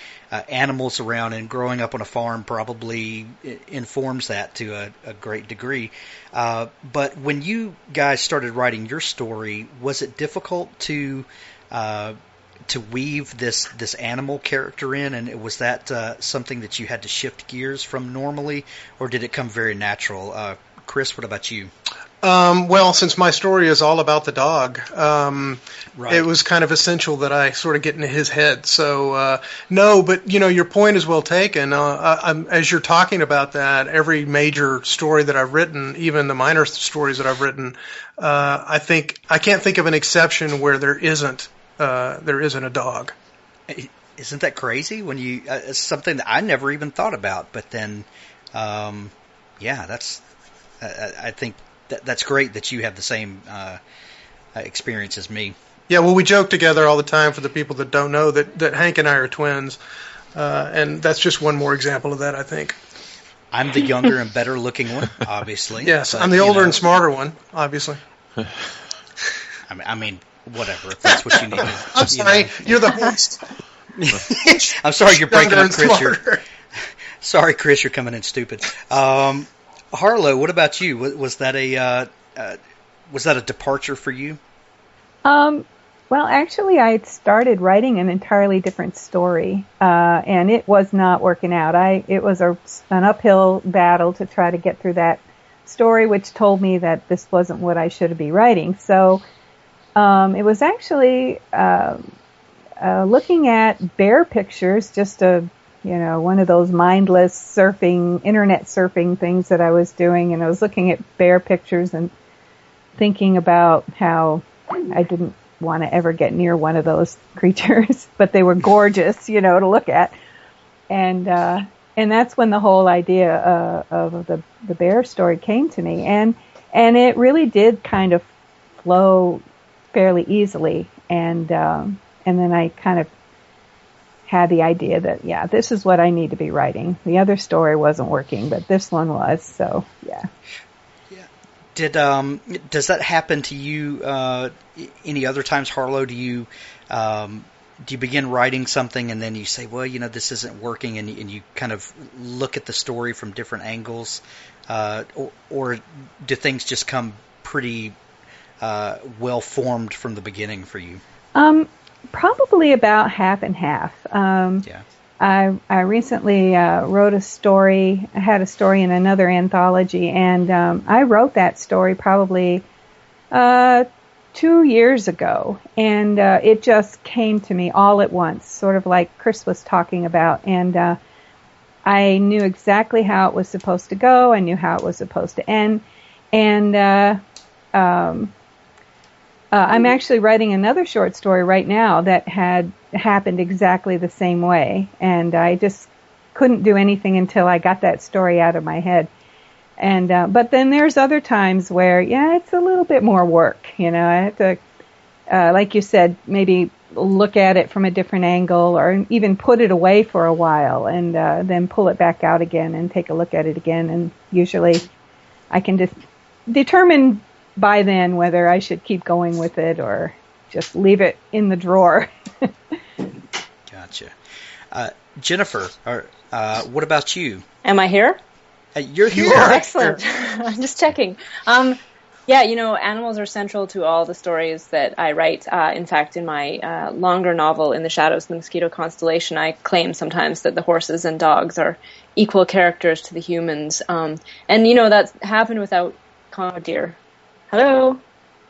animals around, and growing up on a farm probably informs that to a great degree. But when you guys started writing your story, was it difficult to weave this animal character in, and was that something that you had to shift gears from normally, or did it come very natural? Chris, what about you? Well, since my story is all about the dog, right. It was kind of essential that I sort of get into his head. So, no, but, your point is well taken. As you're talking about that, every major story that I've written, even the minor stories that I've written, I can't think of an exception where there isn't a dog. Isn't that crazy? When you it's something that I never even thought about, but then, that's. I think that's great that you have the same experience as me. Yeah, well, we joke together all the time, for the people that don't know, that Hank and I are twins, and that's just one more example of that, I think. I'm the younger and better looking one, obviously. Yes, I'm the older and smarter one, obviously. I mean, whatever, if that's what you need. I'm sorry, you're the host. I'm sorry you're breaking up, Chris. Sorry, Chris, you're coming in stupid. Harlow, what about you? Was that a departure for you? Well, actually, I had started writing an entirely different story, and it was not working out. It was an uphill battle to try to get through that story, which told me that this wasn't what I should be writing. So it was actually looking at bear pictures, just one of those mindless internet surfing things that I was doing, and I was looking at bear pictures and thinking about how I didn't want to ever get near one of those creatures, but they were gorgeous, to look at. And that's when the whole idea of the bear story came to me. And it really did kind of flow fairly easily. And then I kind of had the idea that, this is what I need to be writing. The other story wasn't working, but this one was, so yeah. Does that happen to you any other times, Harlow? Do you begin writing something and then you say, well, this isn't working, and you kind of look at the story from different angles, or do things just come pretty well formed from the beginning for you? Probably about half and half. I recently wrote a story. I had a story in another anthology, and I wrote that story probably 2 years ago, and it just came to me all at once, sort of like Chris was talking about, and I knew exactly how it was supposed to go. I knew how it was supposed to end, and I'm actually writing another short story right now that had happened exactly the same way, and I just couldn't do anything until I got that story out of my head. And but then there's other times where, it's a little bit more work. I have to, like you said, maybe look at it from a different angle, or even put it away for a while, and then pull it back out again and take a look at it again. And usually I can just determine by then whether I should keep going with it or just leave it in the drawer. Gotcha. Jennifer, what about you? Am I here? You're here. Excellent. I'm just checking. Animals are central to all the stories that I write. In fact, in my longer novel, In the Shadows of the Mosquito Constellation, I claim sometimes that the horses and dogs are equal characters to the humans. And that's happened without... Oh, dear. Hello?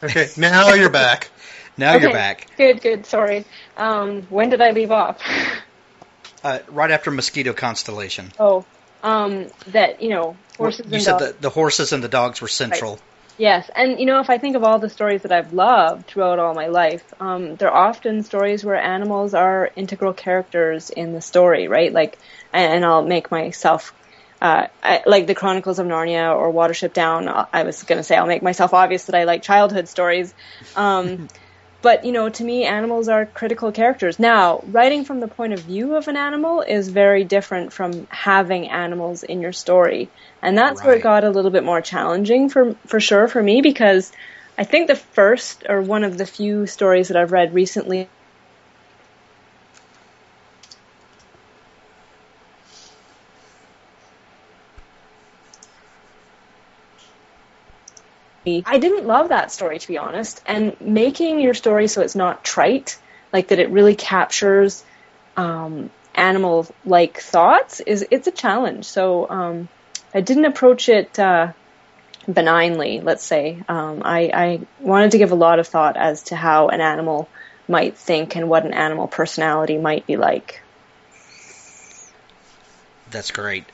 Okay, now you're back. You're back. Good. Sorry. When did I leave off? Right after Mosquito Constellation. Oh, horses and dogs. You said the horses and the dogs were central. Right. Yes, and if I think of all the stories that I've loved throughout all my life, they're often stories where animals are integral characters in the story, right? Like, and I'll make myself... like the Chronicles of Narnia or Watership Down, I was going to say I'll make myself obvious that I like childhood stories. But, to me, animals are critical characters. Now, writing from the point of view of an animal is very different from having animals in your story. And that's where it got a little bit more challenging for sure for me, because I think the first or one of the few stories that I've read recently I didn't love that story, to be honest. And making your story so it's not trite, like that it really captures animal-like thoughts, it's a challenge. So I didn't approach it benignly, let's say. I wanted to give a lot of thought as to how an animal might think and what an animal personality might be like. That's great.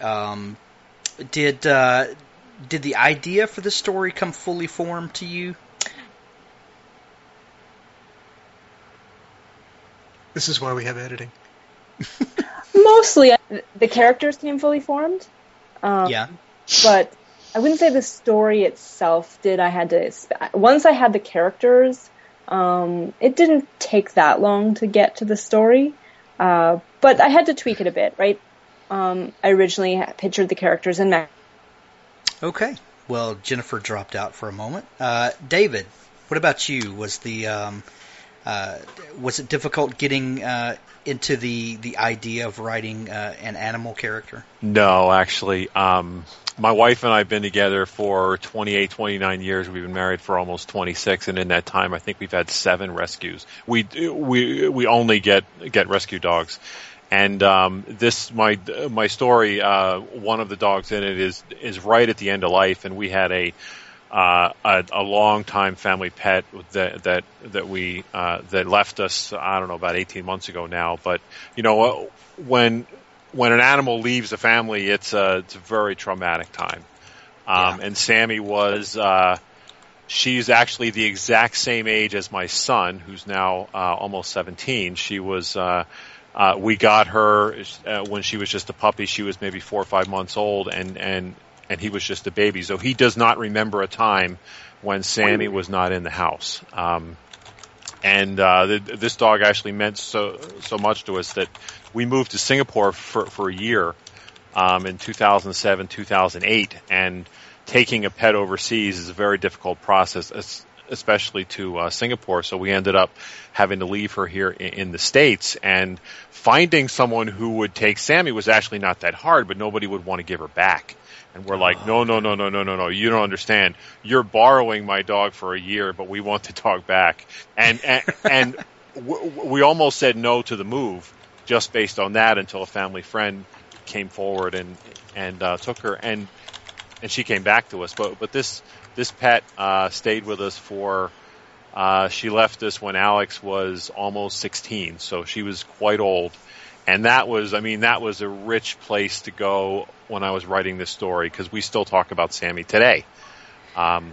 Did the idea for the story come fully formed to you? This is why we have editing. Mostly. The characters came fully formed. But I wouldn't say the story itself did. Once I had the characters, it didn't take that long to get to the story. But I had to tweak it a bit, right? I originally pictured the characters in Okay. Well, Jennifer dropped out for a moment. David, what about you? Was the was it difficult getting into the idea of writing an animal character? No, actually. My wife and I have been together for 28, 29 years. We've been married for almost 26, and in that time, I think we've had 7 rescues. We only get rescue dogs, and this my story. One of the dogs in it is right at the end of life, and we had a long time family pet that left us. I don't know, about 18 months ago now. But when an animal leaves a family, it's a very traumatic time. And Sammy was, she's actually the exact same age as my son, who's now almost 17. She was, we got her when she was just a puppy. She was maybe 4 or 5 months old, and he was just a baby. So he does not remember a time when Sammy was not in the house. This dog actually meant so much to us that we moved to Singapore for a year in 2007, 2008, and taking a pet overseas is a very difficult process, especially to Singapore. So we ended up having to leave her here in the States, and finding someone who would take Sammy was actually not that hard, but nobody would want to give her back. And we're like, no, you don't understand. You're borrowing my dog for a year, but we want the dog back. And we almost said no to the move just based on that until a family friend came forward and took her, and she came back to us. But this pet stayed with us for. She left us when Alex was almost 16, so she was quite old. And that was a rich place to go when I was writing this story, because we still talk about Sammy today. And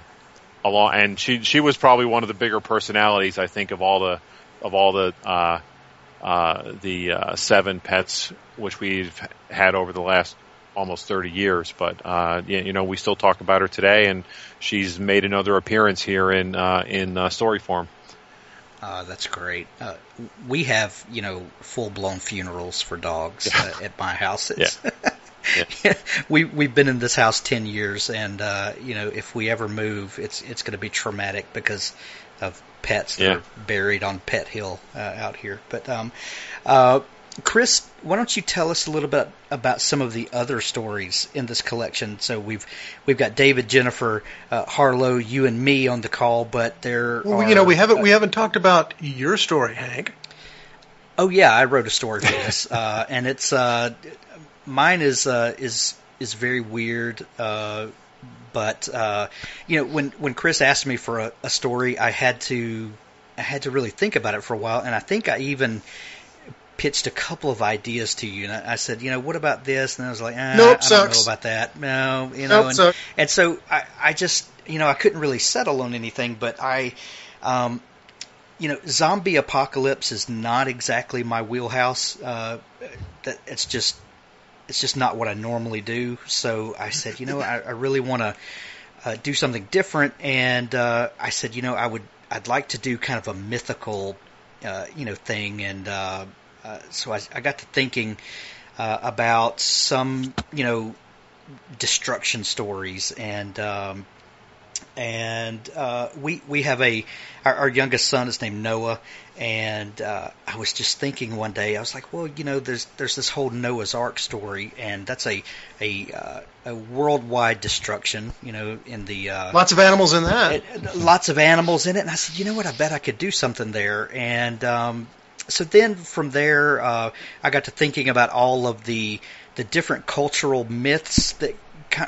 she was probably one of the bigger personalities, I think, of all the 7 pets which we've had over the last almost 30 years. But we still talk about her today, and she's made another appearance here in story form. That's great. We have, full-blown funerals for dogs at my house. Yeah. We've been in this house 10 years, and if we ever move, it's going to be traumatic because of pets that are buried on Pet Hill out here. But Chris, why don't you tell us a little bit about some of the other stories in this collection? So we've got David, Jennifer, Harlow, you and me on the call, but we haven't talked about your story, Hank. Oh yeah, I wrote a story for this, and it's mine is very weird. But when Chris asked me for a story, I had to really think about it for a while, and I think I even pitched a couple of ideas to you, and I said, what about this? And I was like, nope, I don't know about that. No, nope, and so I just, I couldn't really settle on anything, but zombie apocalypse is not exactly my wheelhouse. It's just not what I normally do. So I said, I really want to do something different, and I said, I'd like to do kind of a mythical, thing, and so I got to thinking about some, destruction stories, and we have our youngest son is named Noah, and I was just thinking one day, I was like, well, there's this whole Noah's Ark story, and that's a worldwide destruction, in the lots of animals in that, lots of animals in it, and I said, what, I bet I could do something there, and so then from there, I got to thinking about all of the different cultural myths that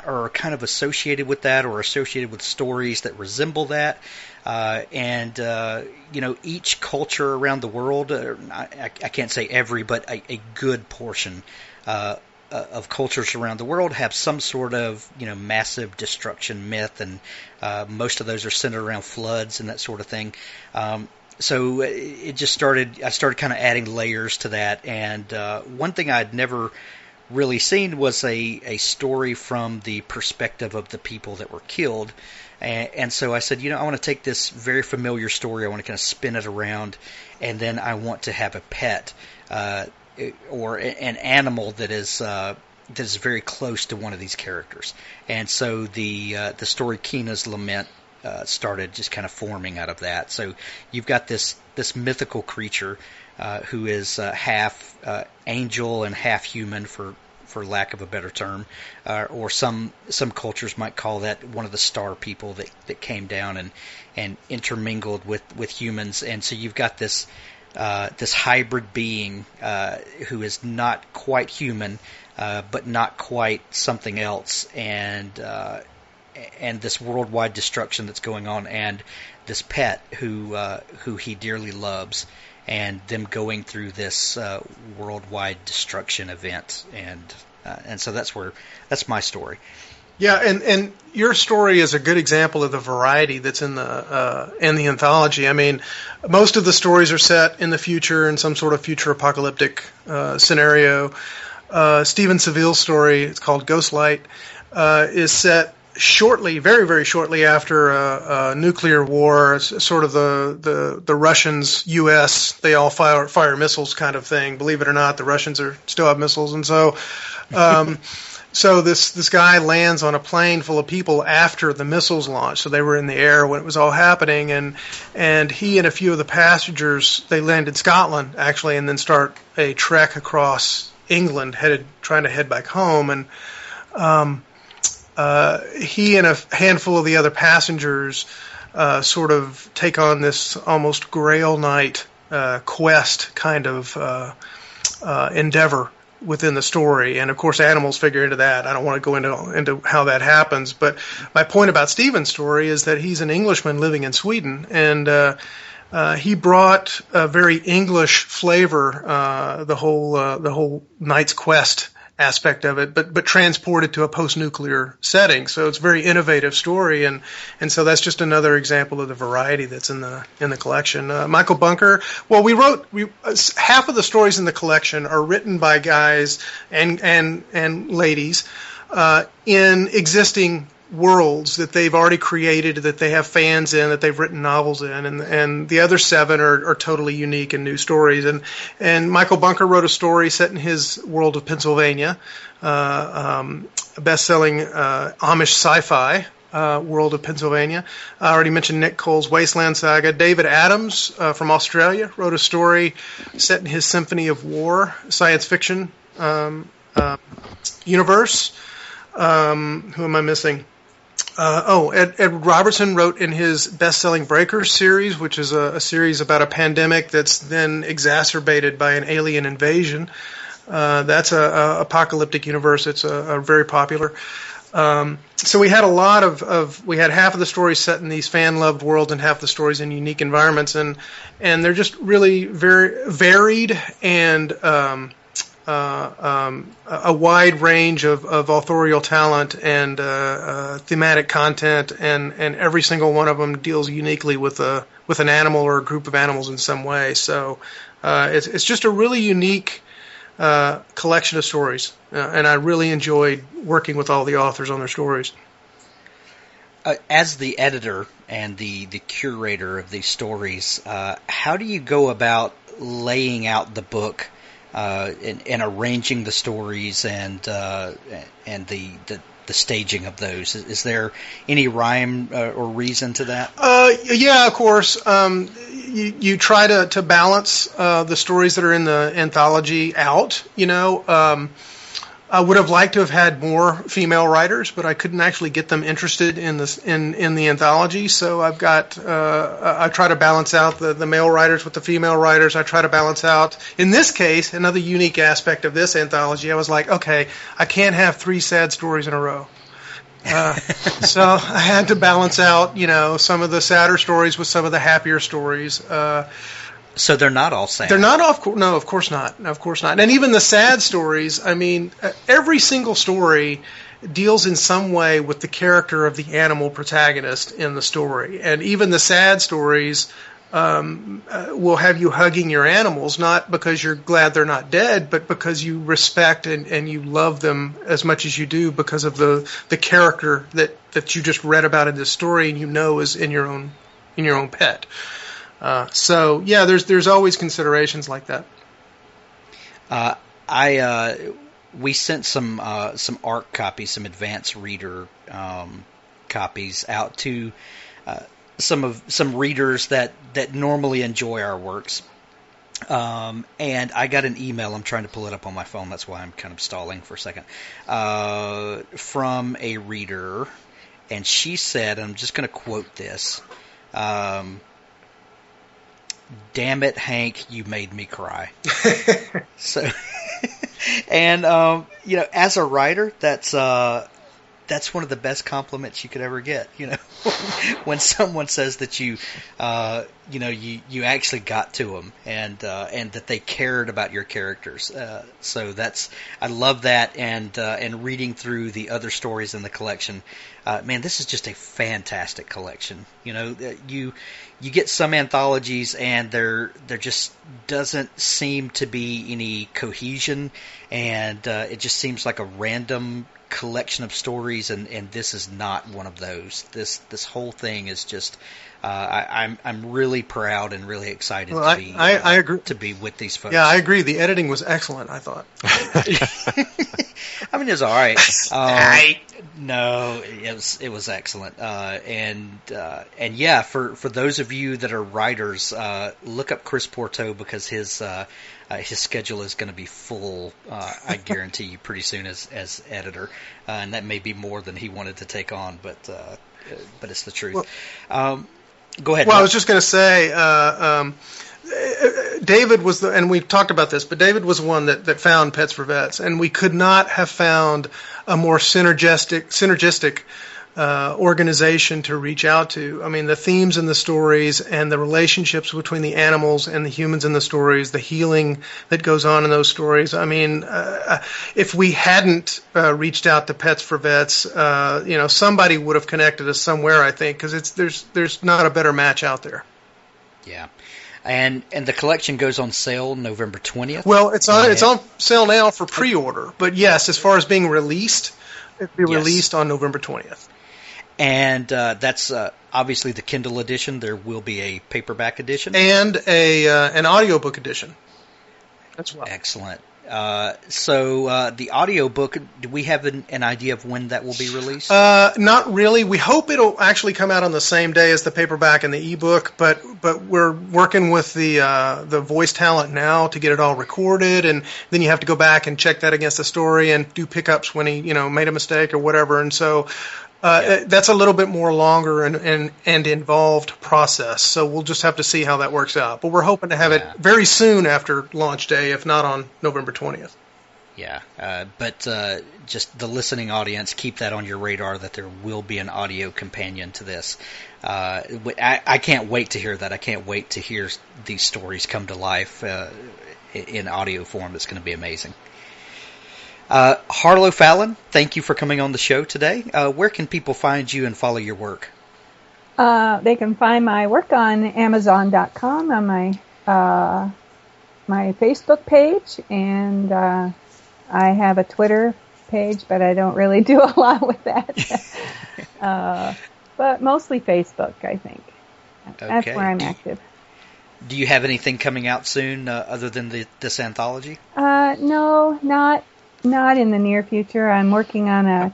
are kind of associated with that, or associated with stories that resemble that. Each culture around the world, I can't say every, but a good portion of cultures around the world have some sort of, massive destruction myth, and most of those are centered around floods and that sort of thing. So it just I started kind of adding layers to that, and one thing I'd never really seen was a story from the perspective of the people that were killed. And so I said, I want to take this very familiar story, I want to kind of spin it around, and then I want to have a pet or an animal that is very close to one of these characters. And so the story Kina's Lament started just kind of forming out of that. So you've got this mythical creature who is half angel and half human, for lack of a better term, or some cultures might call that one of the star people that came down and intermingled with humans. And so you've got this hybrid being who is not quite human, but not quite something else, and this worldwide destruction that's going on, and this pet who he dearly loves, and them going through this worldwide destruction event, and so that's my story. Yeah, and your story is a good example of the variety that's in the anthology. I mean, most of the stories are set in the future in some sort of future apocalyptic scenario. Stephen Seville's story, it's called Ghostlight, is set shortly, very, very shortly after a nuclear war. It's sort of the Russians, U.S., they all fire missiles kind of thing. Believe it or not, the Russians still have missiles. And so so this guy lands on a plane full of people after the missiles launched. So they were in the air when it was all happening. And he and a few of the passengers, they land in Scotland, actually, and then start a trek across England, trying to head back home. And he and a handful of the other passengers sort of take on this almost Grail Knight quest kind of endeavor within the story. And of course animals figure into that. I don't want to go into how that happens, but my point about Stephen's story is that he's an Englishman living in Sweden, and he brought a very English flavor, the whole Knight's Quest aspect of it, but transported to a post-nuclear setting. So it's a very innovative story, and so that's just another example of the variety that's in the collection. Michael Bunker. Well, we half of the stories in the collection are written by guys and ladies in existing worlds that they've already created, that they have fans in, that they've written novels in, and the other 7 are totally unique and new stories. And Michael Bunker wrote a story set in his world of Pennsylvania, a best-selling Amish sci-fi world of Pennsylvania. I already mentioned Nick Cole's Wasteland Saga. David Adams from Australia wrote a story set in his Symphony of War science fiction universe. Who am I missing? Edward Robertson wrote in his best-selling Breakers series, which is a series about a pandemic that's then exacerbated by an alien invasion. That's a apocalyptic universe. It's a very popular. So we had a lot we had half of the stories set in these fan-loved worlds and half the stories in unique environments, and they're just really very varied and a wide range of authorial talent and thematic content, and every single one of them deals uniquely with an animal or a group of animals in some way. So it's just a really unique collection of stories, and I really enjoyed working with all the authors on their stories. As the editor and the curator of these stories, how do you go about laying out the book and arranging the stories and the staging of those? Is there any rhyme or reason to that? Yeah, of course. You try to balance the stories that are in the anthology out. I would have liked to have had more female writers, but I couldn't actually get them interested in the anthology. So I've got I try to balance out the male writers with the female writers. I try to balance out, in this case, another unique aspect of this anthology. I was like, okay, I can't have 3 sad stories in a row. So I had to balance out, some of the sadder stories with some of the happier stories. So they're not all sad? They're not all, no, of course not. No, of course not. And even the sad stories, I mean, every single story deals in some way with the character of the animal protagonist in the story. And even the sad stories will have you hugging your animals, not because you're glad they're not dead, but because you respect and you love them as much as you do because of the character that you just read about in this story and is in your own pet. So yeah, there's always considerations like that. We sent some ARC copies, some advanced reader copies out to some readers that normally enjoy our works. And I got an email. I'm trying to pull it up on my phone. That's why I'm kind of stalling for a second. From a reader, and she said, and I'm just going to quote this. Damn it, Hank, you made me cry. So, and as a writer, that's one of the best compliments you could ever get. When someone says that you actually got to them and that they cared about your characters. So I love that, and reading through the other stories in the collection. Man, this is just a fantastic collection. You get some anthologies and there just doesn't seem to be any cohesion, and it just seems like a random collection of stories, and this is not one of those. This whole thing is just I'm really proud and really excited I agree to be with these folks. Yeah, I agree. The editing was excellent, I thought. I mean, it was all right. No, it was excellent. And yeah, for those of you that are writers, look up Chris Porto, because his schedule is going to be full. I guarantee you, pretty soon as editor, and that may be more than he wanted to take on, but it's the truth. Go ahead. Well, I was just going to say, David was and we've talked about this, but David was the one that found Pets for Vets, and we could not have found a more synergistic organization to reach out to. I mean, the themes in the stories and the relationships between the animals and the humans in the stories, the healing that goes on in those stories. I mean, if we hadn't reached out to Pets for Vets, somebody would have connected us somewhere, I think, because there's not a better match out there. Yeah. And the collection goes on sale November 20th. Well, it's on sale now for pre-order, but yes, as far as being released, it'll be released on November 20th. And that's obviously the Kindle edition. There will be a paperback edition and an audiobook edition as well. Excellent. So the audiobook, do we have an idea of when that will be released? Not really. We hope it'll actually come out on the same day as the paperback and the ebook, but we're working with the voice talent now to get it all recorded, and then you have to go back and check that against the story and do pickups when he made a mistake or whatever, and so that's a little bit more longer and involved process. So we'll just have to see how that works out. But we're hoping to have it very soon after launch day, if not on November 20th. Yeah, but just the listening audience, keep that on your radar that there will be an audio companion to this. I can't wait to hear that. I can't wait to hear these stories come to life in audio form. It's going to be amazing. Harlow Fallon, thank you for coming on the show today. Where can people find you and follow your work? They can find my work on Amazon.com, on my Facebook page, and I have a Twitter page, but I don't really do a lot with that. But mostly Facebook, I think. That's where I'm active. Do you have anything coming out soon other than this anthology? No, not in the near future. I'm working on a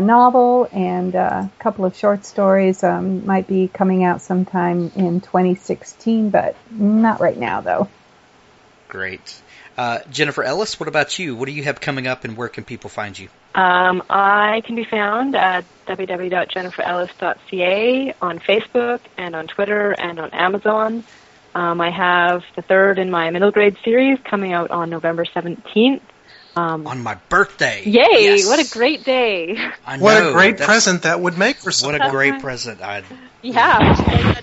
novel and a couple of short stories. Might be coming out sometime in 2016, but not right now, though. Great. Jennifer Ellis, what about you? What do you have coming up, and where can people find you? I can be found at www.jenniferellis.ca on Facebook and on Twitter and on Amazon. I have the third in my middle grade series coming out on November 17th. On my birthday. Yay! Yes. What a great day. I know. What a great present that would make for someone. What a great present. Yeah.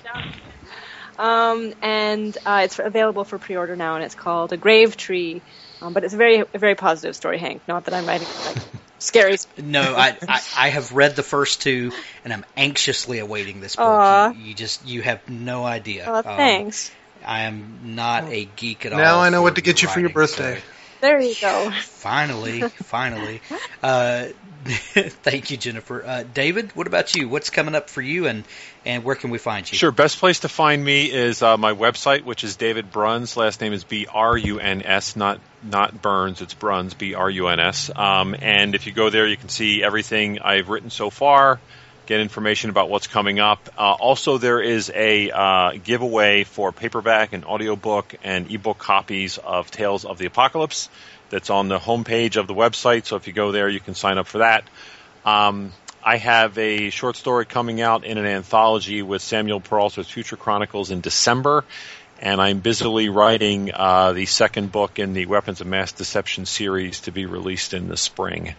And it's available for pre-order now, and it's called A Grave Tree. But it's a very positive story, Hank. Not that I'm writing like scary. No, I have read the first two, and I'm anxiously awaiting this book. You have no idea. Oh, thanks. I am not a geek at all. Now I know what to get you for your birthday. So. There you go. Finally. Thank you, Jennifer. David, what about you? What's coming up for you, and where can we find you? Sure. Best place to find me is my website, which is David Bruns. Last name is Bruns, not Burns. It's Bruns, Bruns. And if you go there, you can see everything I've written so far. get information about what's coming up. Also, there is a giveaway for paperback and audiobook and ebook copies of Tales of the Apocalypse that's on the homepage of the website. So if you go there, you can sign up for that. I have a short story coming out in an anthology with Samuel Peralta's Future Chronicles in December, and I'm busily writing the second book in the Weapons of Mass Deception series to be released in the spring.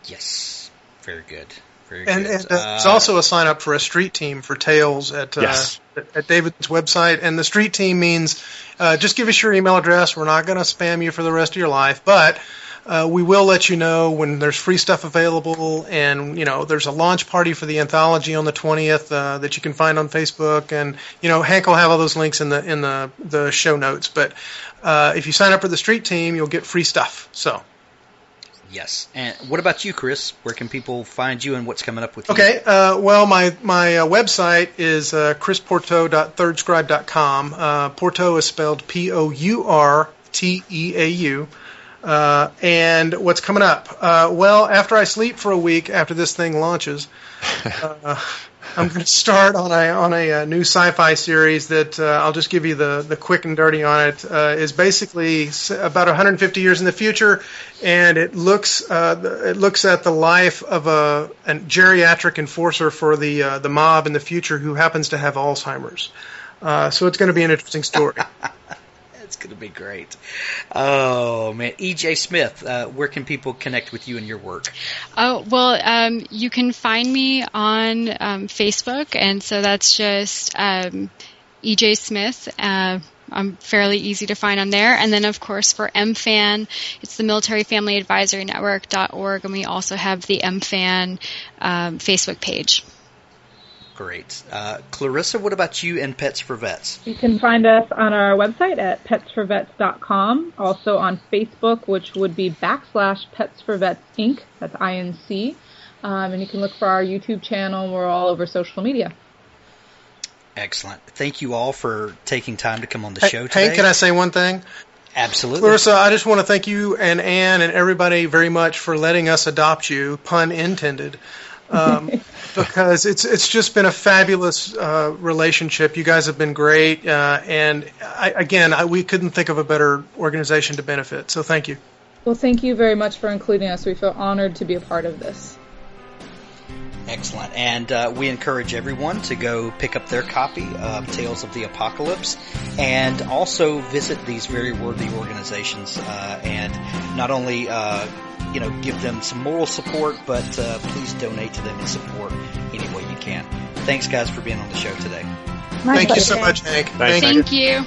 Yes, very good. And there's also a sign up for a street team for Tales at David's website. And the street team means just give us your email address. We're not going to spam you for the rest of your life, but we will let you know when there's free stuff available. And there's a launch party for the anthology on the 20th that you can find on Facebook. And Hank will have all those links in the show notes. But if you sign up for the street team, you'll get free stuff. So. Yes. And what about you, Chris? Where can people find you and what's coming up with you? Okay. Well, my website is chrisporteau.thirdscribe.com. Porteau is spelled Pourteau. And what's coming up? Well, after I sleep for a week after this thing launches, I'm going to start on a new sci-fi series that I'll just give you the quick and dirty on it. Is basically about 150 years in the future, and it looks at the life of a geriatric enforcer for the mob in the future who happens to have Alzheimer's. So it's going to be an interesting story. It's going to be great. Oh, man. E.J. Smith, where can people connect with you and your work? Oh, well, you can find me on Facebook, and so that's just E.J. Smith. I'm fairly easy to find on there. And then, of course, for MFAN, it's the Military Family Advisory Network.org, and we also have the MFAN Facebook page. Great. Clarissa, what about you and Pets for Vets? You can find us on our website at petsforvets.com, also on Facebook, which would be /Pets for Vets Inc. That's INC. And you can look for our YouTube channel. We're all over social media. Excellent. Thank you all for taking time to come on the show today. Hank, can I say one thing? Absolutely. Clarissa, I just want to thank you and Ann and everybody very much for letting us adopt you, pun intended. Because it's just been a fabulous relationship. You guys have been great, and we couldn't think of a better organization to benefit. So thank you. Well, thank you very much for including us. We feel honored to be a part of this. Excellent. And we encourage everyone to go pick up their copy of Tales of the Apocalypse and also visit these very worthy organizations and not only give them some moral support, but please donate to them and support any way you can. Thanks, guys, for being on the show today. Thank you so much, Hank. Thank you.